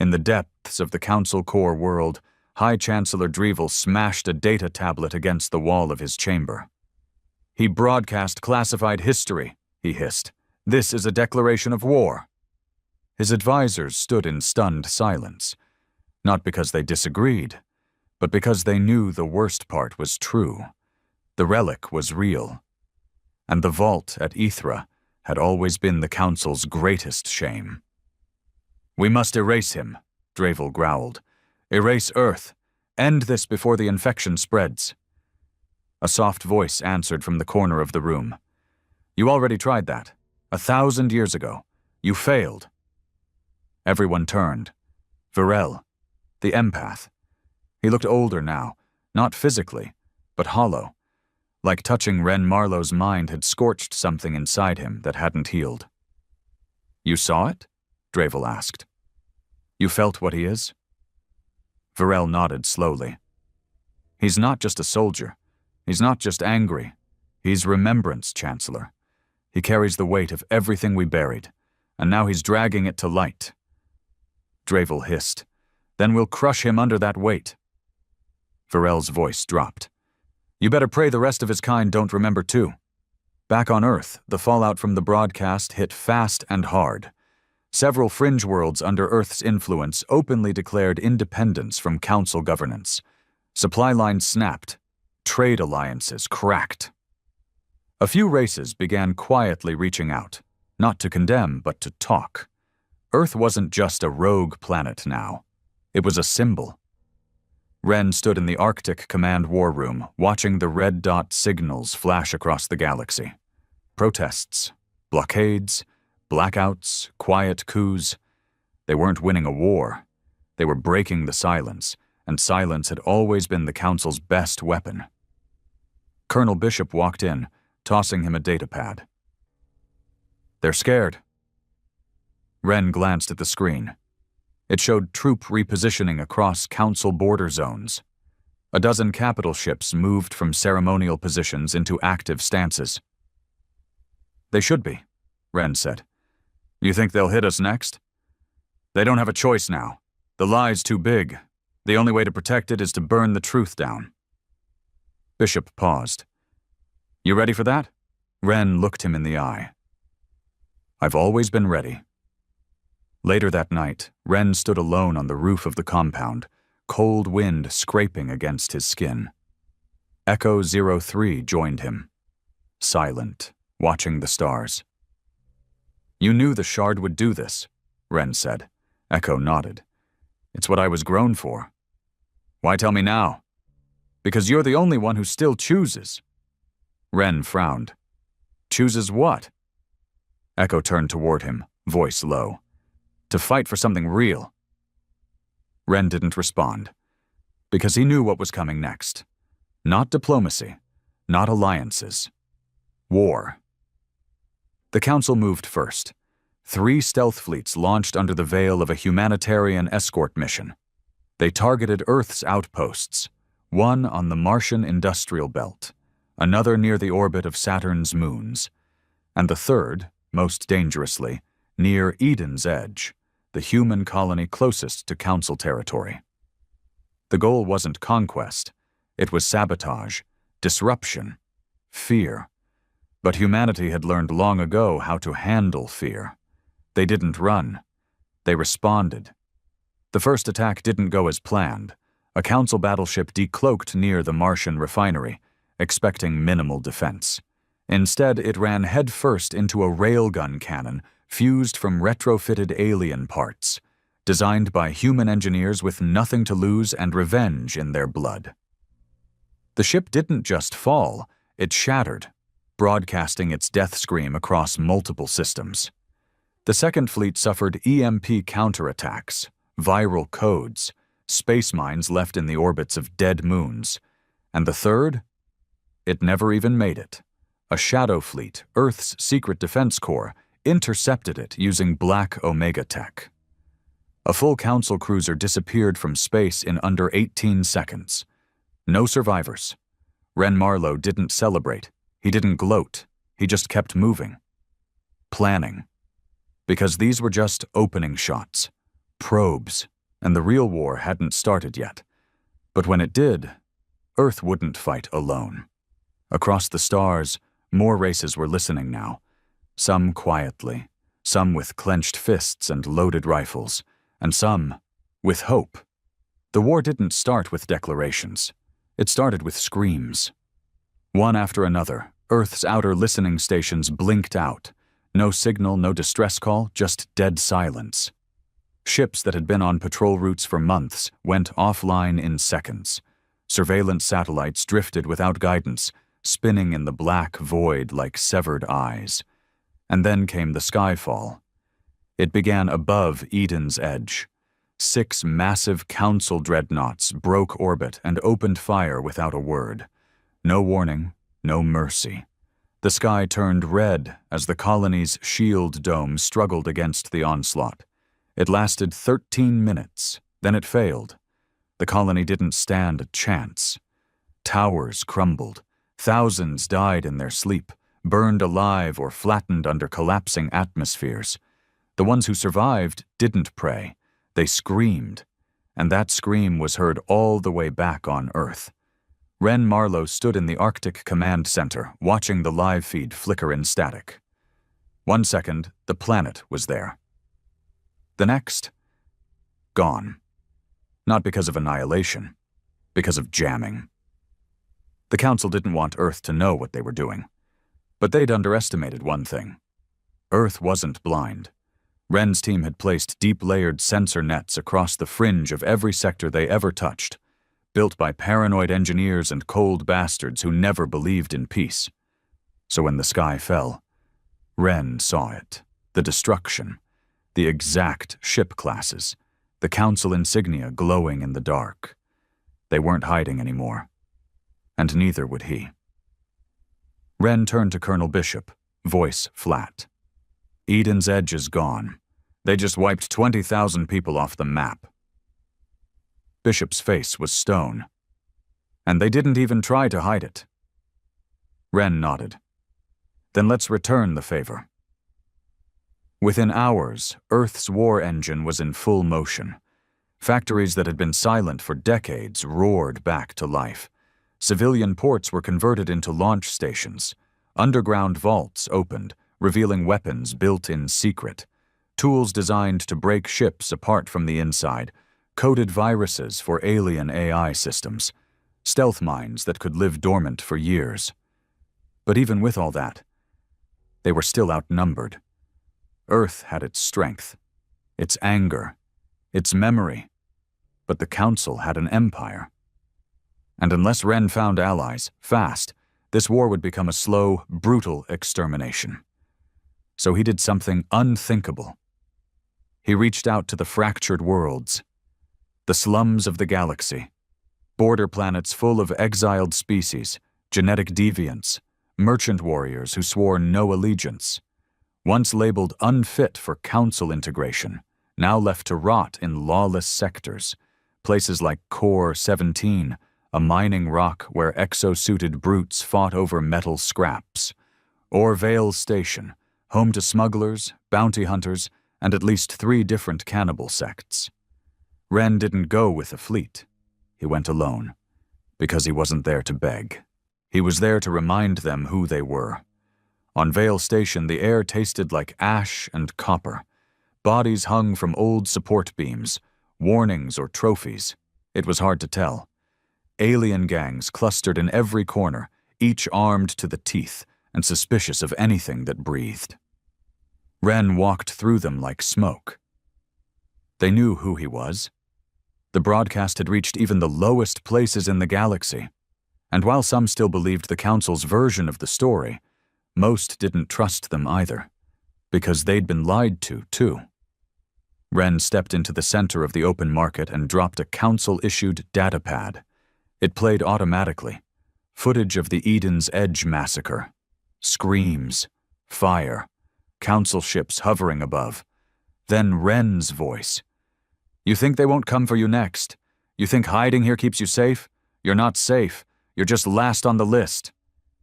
In the depths of the council core world, High Chancellor Drevel smashed a data tablet against the wall of his chamber. "He broadcast classified history," he hissed. "This is a declaration of war." His advisors stood in stunned silence, not because they disagreed, but because they knew the worst part was true. The relic was real, and the vault at Ithra had always been the council's greatest shame. "We must erase him," Drevel growled. "Erase Earth. End this before the infection spreads." A soft voice answered from the corner of the room. "You already tried that. 1,000 years ago. You failed." Everyone turned. Varel, the empath. He looked older now, not physically, but hollow, like touching Ren Marlowe's mind had scorched something inside him that hadn't healed. "You saw it?" Drevel asked. "You felt what he is?" Varel nodded slowly. "He's not just a soldier. He's not just angry. He's remembrance, Chancellor. He carries the weight of everything we buried, and now he's dragging it to light." Drevel hissed. "Then we'll crush him under that weight." Varel's voice dropped. "You better pray the rest of his kind don't remember too." Back on Earth, the fallout from the broadcast hit fast and hard. Several fringe worlds under Earth's influence openly declared independence from council governance. Supply lines snapped. Trade alliances cracked. A few races began quietly reaching out, not to condemn, but to talk. Earth wasn't just a rogue planet now. It was a symbol. Ren stood in the Arctic Command War Room, watching the red dot signals flash across the galaxy. Protests, blockades, blackouts, quiet coups. They weren't winning a war. They were breaking the silence, and silence had always been the Council's best weapon. Colonel Bishop walked in, tossing him a datapad. "They're scared." Ren glanced at the screen. It showed troop repositioning across Council border zones. A dozen capital ships moved from ceremonial positions into active stances. "They should be," Wren said. "You think they'll hit us next?" "They don't have a choice now. The lie's too big. The only way to protect it is to burn the truth down." Bishop paused. "You ready for that?" Wren looked him in the eye. "I've always been ready." Later that night, Wren stood alone on the roof of the compound, cold wind scraping against his skin. Echo 03 joined him, silent, watching the stars. "You knew the Shard would do this," Wren said. Echo nodded. "It's what I was grown for." "Why tell me now?" "Because you're the only one who still chooses." Wren frowned. "Chooses what?" Echo turned toward him, voice low. "To fight for something real." Wren didn't respond, because he knew what was coming next. Not diplomacy, not alliances. War. The Council moved first. 3 stealth fleets launched under the veil of a humanitarian escort mission. They targeted Earth's outposts, one on the Martian industrial belt, another near the orbit of Saturn's moons, and the third, most dangerously, near Eden's edge, the human colony closest to Council territory. The goal wasn't conquest. It was sabotage, disruption, fear. But humanity had learned long ago how to handle fear. They didn't run. They responded. The first attack didn't go as planned. A Council battleship decloaked near the Martian refinery, expecting minimal defense. Instead, it ran headfirst into a railgun cannon fused from retrofitted alien parts, designed by human engineers with nothing to lose and revenge in their blood. The ship didn't just fall, it shattered, broadcasting its death scream across multiple systems. The Second Fleet suffered EMP counterattacks, viral codes, space mines left in the orbits of dead moons, and the third? It never even made it. A shadow fleet, Earth's secret defense corps, intercepted it using Black Omega tech. A full Council cruiser disappeared from space in under 18 seconds. No survivors. Wren Marlowe didn't celebrate. He didn't gloat. He just kept moving. Planning. Because these were just opening shots, probes, and the real war hadn't started yet. But when it did, Earth wouldn't fight alone. Across the stars, more races were listening now. Some quietly, some with clenched fists and loaded rifles, and some with hope. The war didn't start with declarations. It started with screams. One after another, Earth's outer listening stations blinked out. No signal, no distress call, just dead silence. Ships that had been on patrol routes for months went offline in seconds. Surveillance satellites drifted without guidance, spinning in the black void like severed eyes. And then came the skyfall. It began above Eden's edge. 6 massive Council dreadnoughts broke orbit and opened fire without a word. No warning, no mercy. The sky turned red as the colony's shield dome struggled against the onslaught. It lasted 13 minutes, then it failed. The colony didn't stand a chance. Towers crumbled. Thousands died in their sleep, burned alive or flattened under collapsing atmospheres. The ones who survived didn't pray. They screamed, and that scream was heard all the way back on Earth. Wren Marlowe stood in the Arctic Command Center, watching the live feed flicker in static. 1 second, the planet was there. The next, gone. Not because of annihilation, because of jamming. The Council didn't want Earth to know what they were doing. But they'd underestimated one thing. Earth wasn't blind. Wren's team had placed deep-layered sensor nets across the fringe of every sector they ever touched, built by paranoid engineers and cold bastards who never believed in peace. So when the sky fell, Wren saw it, the destruction, the exact ship classes, the Council insignia glowing in the dark. They weren't hiding anymore, and neither would he. Wren turned to Colonel Bishop, voice flat. Eden's edge is gone. They just wiped 20,000 people off the map. Bishop's face was stone. And they didn't even try to hide it. Ren nodded. Then let's return the favor. Within hours, Earth's war engine was in full motion. Factories that had been silent for decades roared back to life. Civilian ports were converted into launch stations. Underground vaults opened, revealing weapons built in secret. Tools designed to break ships apart from the inside. Coded viruses for alien AI systems. Stealth mines that could live dormant for years. But even with all that, they were still outnumbered. Earth had its strength, its anger, its memory, but the Council had an empire. And unless Ren found allies, fast, this war would become a slow, brutal extermination. So he did something unthinkable. He reached out to the fractured worlds, the slums of the galaxy, border planets full of exiled species, genetic deviants, merchant warriors who swore no allegiance. Once labeled unfit for Council integration, now left to rot in lawless sectors, places like Core 17, a mining rock where exosuited brutes fought over metal scraps, or Vale Station, home to smugglers, bounty hunters, and at least 3 different cannibal sects. Ren didn't go with a fleet. He went alone, because he wasn't there to beg. He was there to remind them who they were. On Vale Station, the air tasted like ash and copper. Bodies hung from old support beams, warnings or trophies. It was hard to tell. Alien gangs clustered in every corner, each armed to the teeth and suspicious of anything that breathed. Ren walked through them like smoke. They knew who he was. The broadcast had reached even the lowest places in the galaxy. And while some still believed the Council's version of the story, most didn't trust them either, because they'd been lied to, too. Ren stepped into the center of the open market and dropped a Council-issued datapad. It played automatically. Footage of the Eden's Edge massacre. Screams. Fire. Council ships hovering above. Then Ren's voice. "You think they won't come for you next? You think hiding here keeps you safe? You're not safe. You're just last on the list."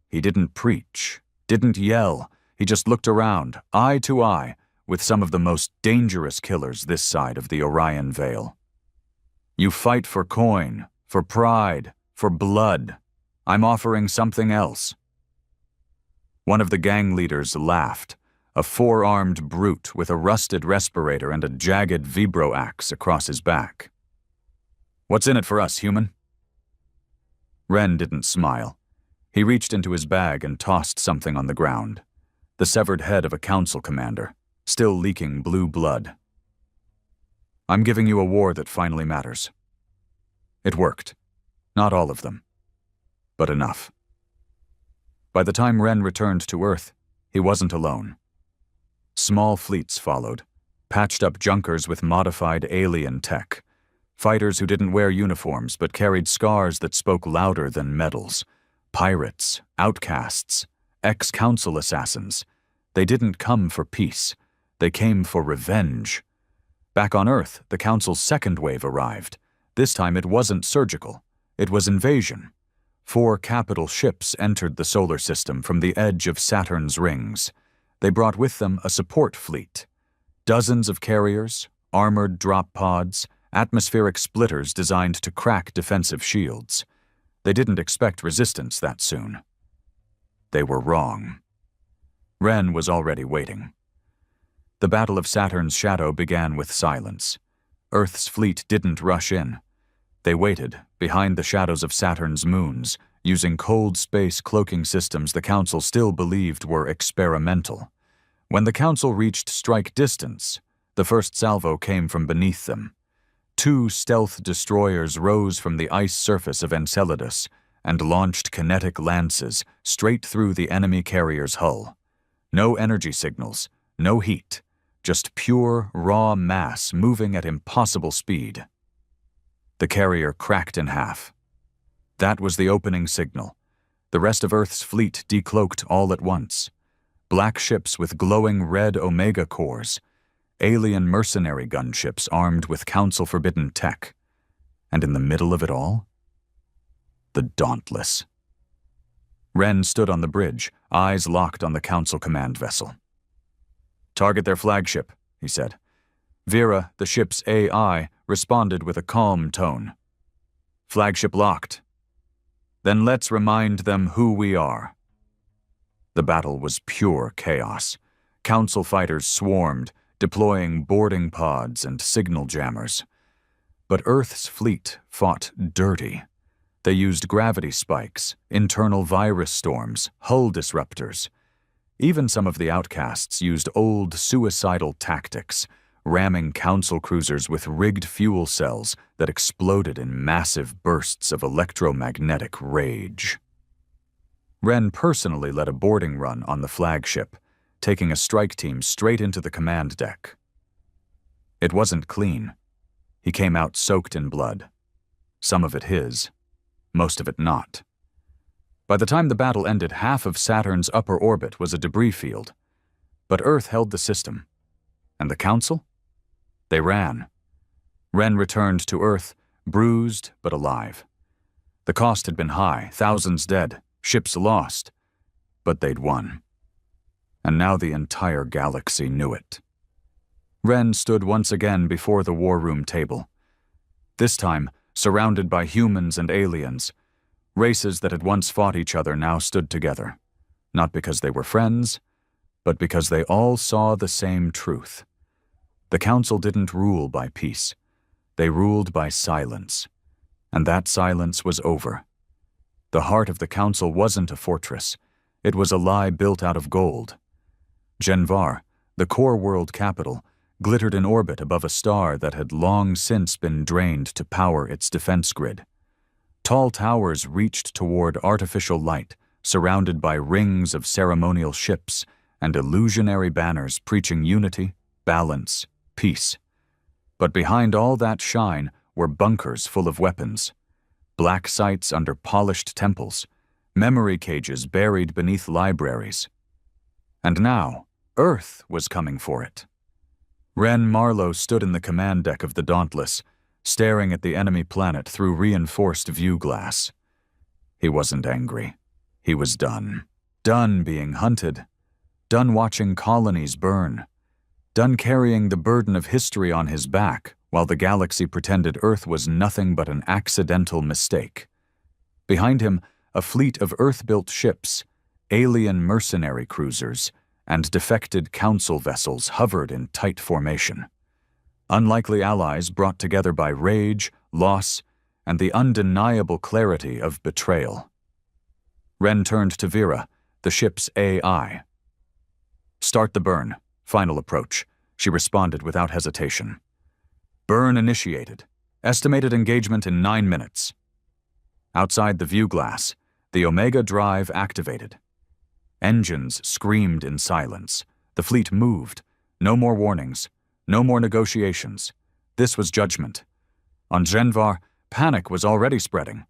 He didn't preach. Didn't yell. He just looked around, eye to eye, with some of the most dangerous killers this side of the Orion Veil. "You fight for coin, for pride, for blood. I'm offering something else." One of the gang leaders laughed, a 4-armed brute with a rusted respirator and a jagged vibro axe across his back. "What's in it for us, human?" Ren didn't smile. He reached into his bag and tossed something on the ground. The severed head of a Council commander, still leaking blue blood. "I'm giving you a war that finally matters." It worked. Not all of them, but enough. By the time Ren returned to Earth, he wasn't alone. Small fleets followed, patched-up junkers with modified alien tech, fighters who didn't wear uniforms but carried scars that spoke louder than medals. Pirates, outcasts, ex-Council assassins. They didn't come for peace. They came for revenge. Back on Earth, the Council's second wave arrived. This time it wasn't surgical. It was invasion. 4 capital ships entered the solar system from the edge of Saturn's rings. They brought with them a support fleet. Dozens of carriers, armored drop pods, atmospheric splitters designed to crack defensive shields. They didn't expect resistance that soon. They were wrong. Ren was already waiting. The Battle of Saturn's shadow began with silence. Earth's fleet didn't rush in. They waited, behind the shadows of Saturn's moons, using cold space cloaking systems the Council still believed were experimental. When the Council reached strike distance, the first salvo came from beneath them. 2 stealth destroyers rose from the ice surface of Enceladus and launched kinetic lances straight through the enemy carrier's hull. No energy signals, no heat, just pure, raw mass moving at impossible speed. The carrier cracked in half. That was the opening signal. The rest of Earth's fleet decloaked all at once. Black ships with glowing red Omega cores, alien mercenary gunships armed with Council-forbidden tech. And in the middle of it all, The Dauntless. Ren stood on the bridge, eyes locked on the Council command vessel. "Target their flagship," he said. Vera, the ship's AI, responded with a calm tone. "Flagship locked. Then let's remind them who we are." The battle was pure chaos. Council fighters swarmed, deploying boarding pods and signal jammers. But Earth's fleet fought dirty. They used gravity spikes, internal virus storms, hull disruptors. Even some of the outcasts used old suicidal tactics, ramming Council cruisers with rigged fuel cells that exploded in massive bursts of electromagnetic rage. Ren personally led a boarding run on the flagship, taking a strike team straight into the command deck. It wasn't clean. He came out soaked in blood. Some of it his, most of it not. By the time the battle ended, half of Saturn's upper orbit was a debris field. But Earth held the system. And the Council? They ran. Ren returned to Earth, bruised but alive. The cost had been high, thousands dead, ships lost. But they'd won. And now the entire galaxy knew it. Ren stood once again before the war room table. This time, surrounded by humans and aliens. Races that had once fought each other now stood together. Not because they were friends, but because they all saw the same truth. The Council didn't rule by peace. They ruled by silence. And that silence was over. The heart of the Council wasn't a fortress. It was a lie built out of gold. Genvar, the core world capital, glittered in orbit above a star that had long since been drained to power its defense grid. Tall towers reached toward artificial light, surrounded by rings of ceremonial ships and illusionary banners preaching unity, balance, peace. But behind all that shine were bunkers full of weapons, black sites under polished temples, memory cages buried beneath libraries. And now, Earth was coming for it. Ren Marlowe stood in the command deck of the Dauntless, staring at the enemy planet through reinforced view glass. He wasn't angry. He was done. Done being hunted. Done watching colonies burn. Done carrying the burden of history on his back while the galaxy pretended Earth was nothing but an accidental mistake. Behind him, a fleet of Earth-built ships, alien mercenary cruisers, and defected Council vessels hovered in tight formation. Unlikely allies brought together by rage, loss, and the undeniable clarity of betrayal. Ren turned to Vera, the ship's AI. "Start the burn. Final approach," she responded without hesitation. "Burn initiated. Estimated engagement in 9 minutes." Outside the view glass, the Omega drive activated. Engines screamed in silence. The fleet moved. No more warnings. No more negotiations. This was judgment. On Genvar, panic was already spreading.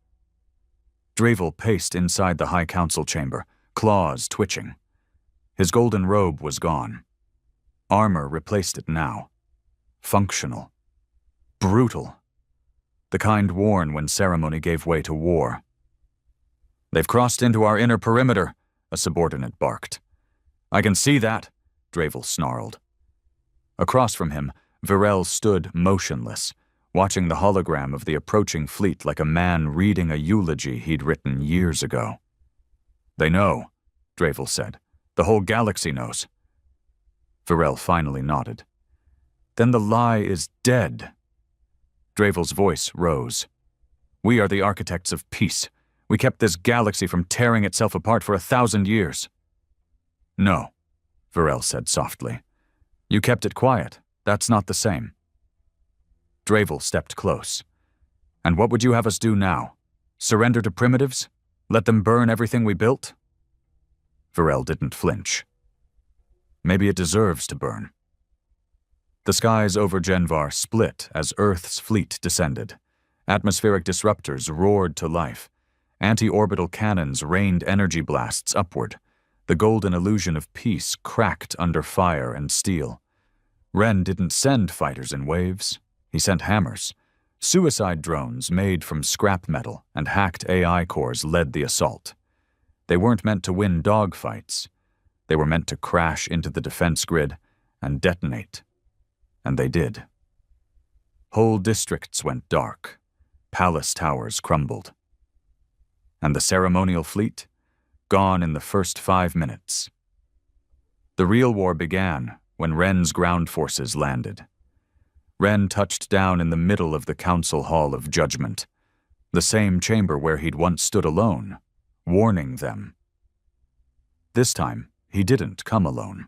Dravel paced inside the High Council chamber, claws twitching. His golden robe was gone. Armor replaced it now. Functional. Brutal. The kind worn when ceremony gave way to war. "They've crossed into our inner perimeter," a subordinate barked. "I can see that," Dravel snarled. Across from him, Virel stood motionless, watching the hologram of the approaching fleet like a man reading a eulogy he'd written years ago. "They know," Dravel said. "The whole galaxy knows." Virel finally nodded. "Then the lie is dead." Dravel's voice rose. "We are the architects of peace. We kept this galaxy from tearing itself apart for 1,000 years." "No," Virel said softly. "You kept it quiet. That's not the same." Dravel stepped close. "And what would you have us do now? Surrender to primitives? Let them burn everything we built?" Virel didn't flinch. "Maybe it deserves to burn." The skies over Genvar split as Earth's fleet descended. Atmospheric disruptors roared to life. Anti-orbital cannons rained energy blasts upward. The golden illusion of peace cracked under fire and steel. Ren didn't send fighters in waves. He sent hammers. Suicide drones made from scrap metal and hacked AI cores led the assault. They weren't meant to win dogfights. They were meant to crash into the defense grid and detonate. And they did. Whole districts went dark. Palace towers crumbled. And the ceremonial fleet? Gone in the first 5 minutes. The real war began when Ren's ground forces landed. Ren touched down in the middle of the Council Hall of Judgment, the same chamber where he'd once stood alone, warning them. This time, he didn't come alone.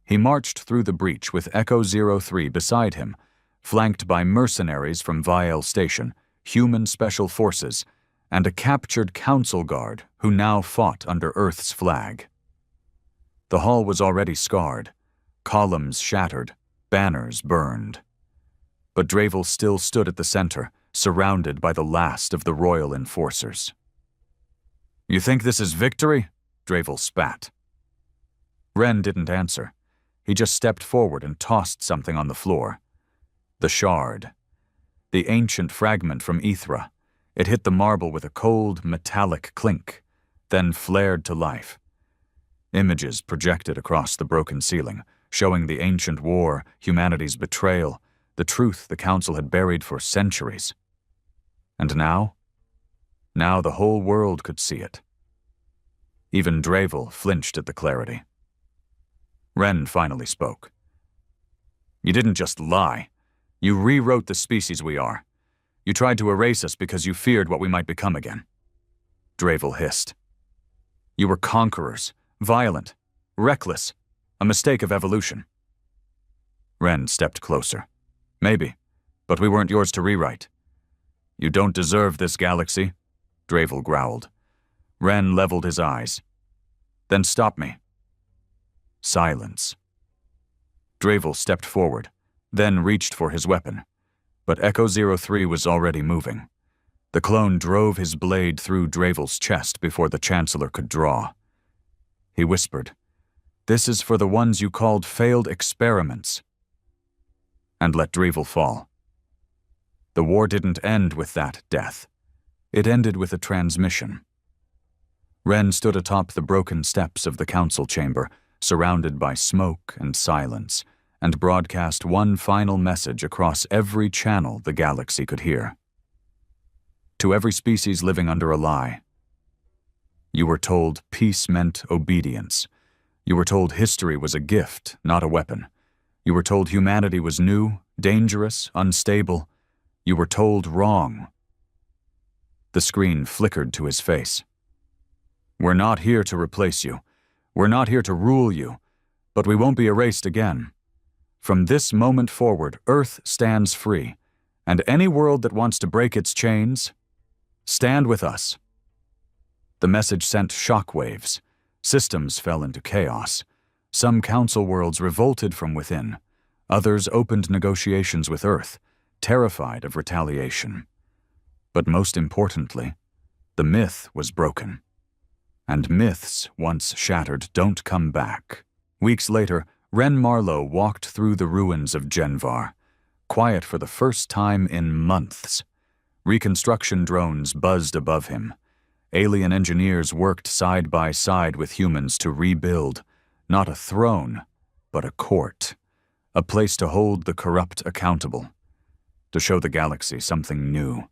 He marched through the breach with Echo 03 beside him, flanked by mercenaries from Vial Station, human special forces, and a captured council guard who now fought under Earth's flag. The hall was already scarred, columns shattered, banners burned. But Dravel still stood at the center, surrounded by the last of the royal enforcers. "You think this is victory?" Dravel spat. Ren didn't answer. He just stepped forward and tossed something on the floor. The shard. The ancient fragment from Ithra. It hit the marble with a cold, metallic clink, then flared to life. Images projected across the broken ceiling, showing the ancient war, humanity's betrayal, the truth the Council had buried for centuries. And now? Now the whole world could see it. Even Dravel flinched at the clarity. Ren finally spoke. "You didn't just lie. You rewrote the species we are. You tried to erase us because you feared what we might become again." Dravel hissed. "You were conquerors, violent, reckless, a mistake of evolution." Ren stepped closer. "Maybe, but we weren't yours to rewrite." "You don't deserve this galaxy," Dravel growled. Ren leveled his eyes. "Then stop me." Silence. Dravel stepped forward, then reached for his weapon. But Echo 03 was already moving. The clone drove his blade through Dravel's chest before the Chancellor could draw. He whispered, "This is for the ones you called failed experiments," and let Dravel fall. The war didn't end with that death. It ended with a transmission. Ren stood atop the broken steps of the council chamber, surrounded by smoke and silence, and broadcast one final message across every channel the galaxy could hear. To every species living under a lie. You were told peace meant obedience. You were told history was a gift, not a weapon. You were told humanity was new, dangerous, unstable. You were told wrong. The screen flickered to his face. "We're not here to replace you. We're not here to rule you, but we won't be erased again. From this moment forward, Earth stands free, and any world that wants to break its chains, stand with us." The message sent shockwaves. Systems fell into chaos. Some council worlds revolted from within. Others opened negotiations with Earth, terrified of retaliation. But most importantly, the myth was broken. And myths, once shattered, don't come back. Weeks later, Ren Marlowe walked through the ruins of Genvar, quiet for the first time in months. Reconstruction drones buzzed above him. Alien engineers worked side by side with humans to rebuild, not a throne, but a court, a place to hold the corrupt accountable, to show the galaxy something new.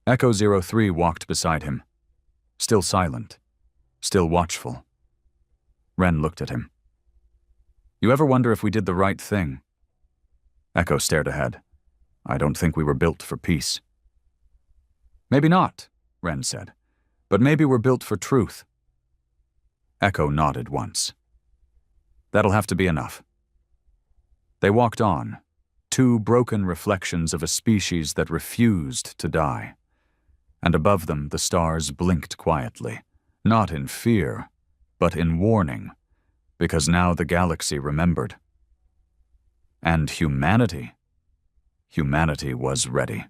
Echo 03 walked beside him, still silent, still watchful. Ren looked at him. "You ever wonder if we did the right thing?" Echo stared ahead. "I don't think we were built for peace." "Maybe not," Ren said, "but maybe we're built for truth." Echo nodded once. "That'll have to be enough." They walked on, two broken reflections of a species that refused to die. And above them the stars blinked quietly, not in fear, but in warning, because now the galaxy remembered. And humanity was ready.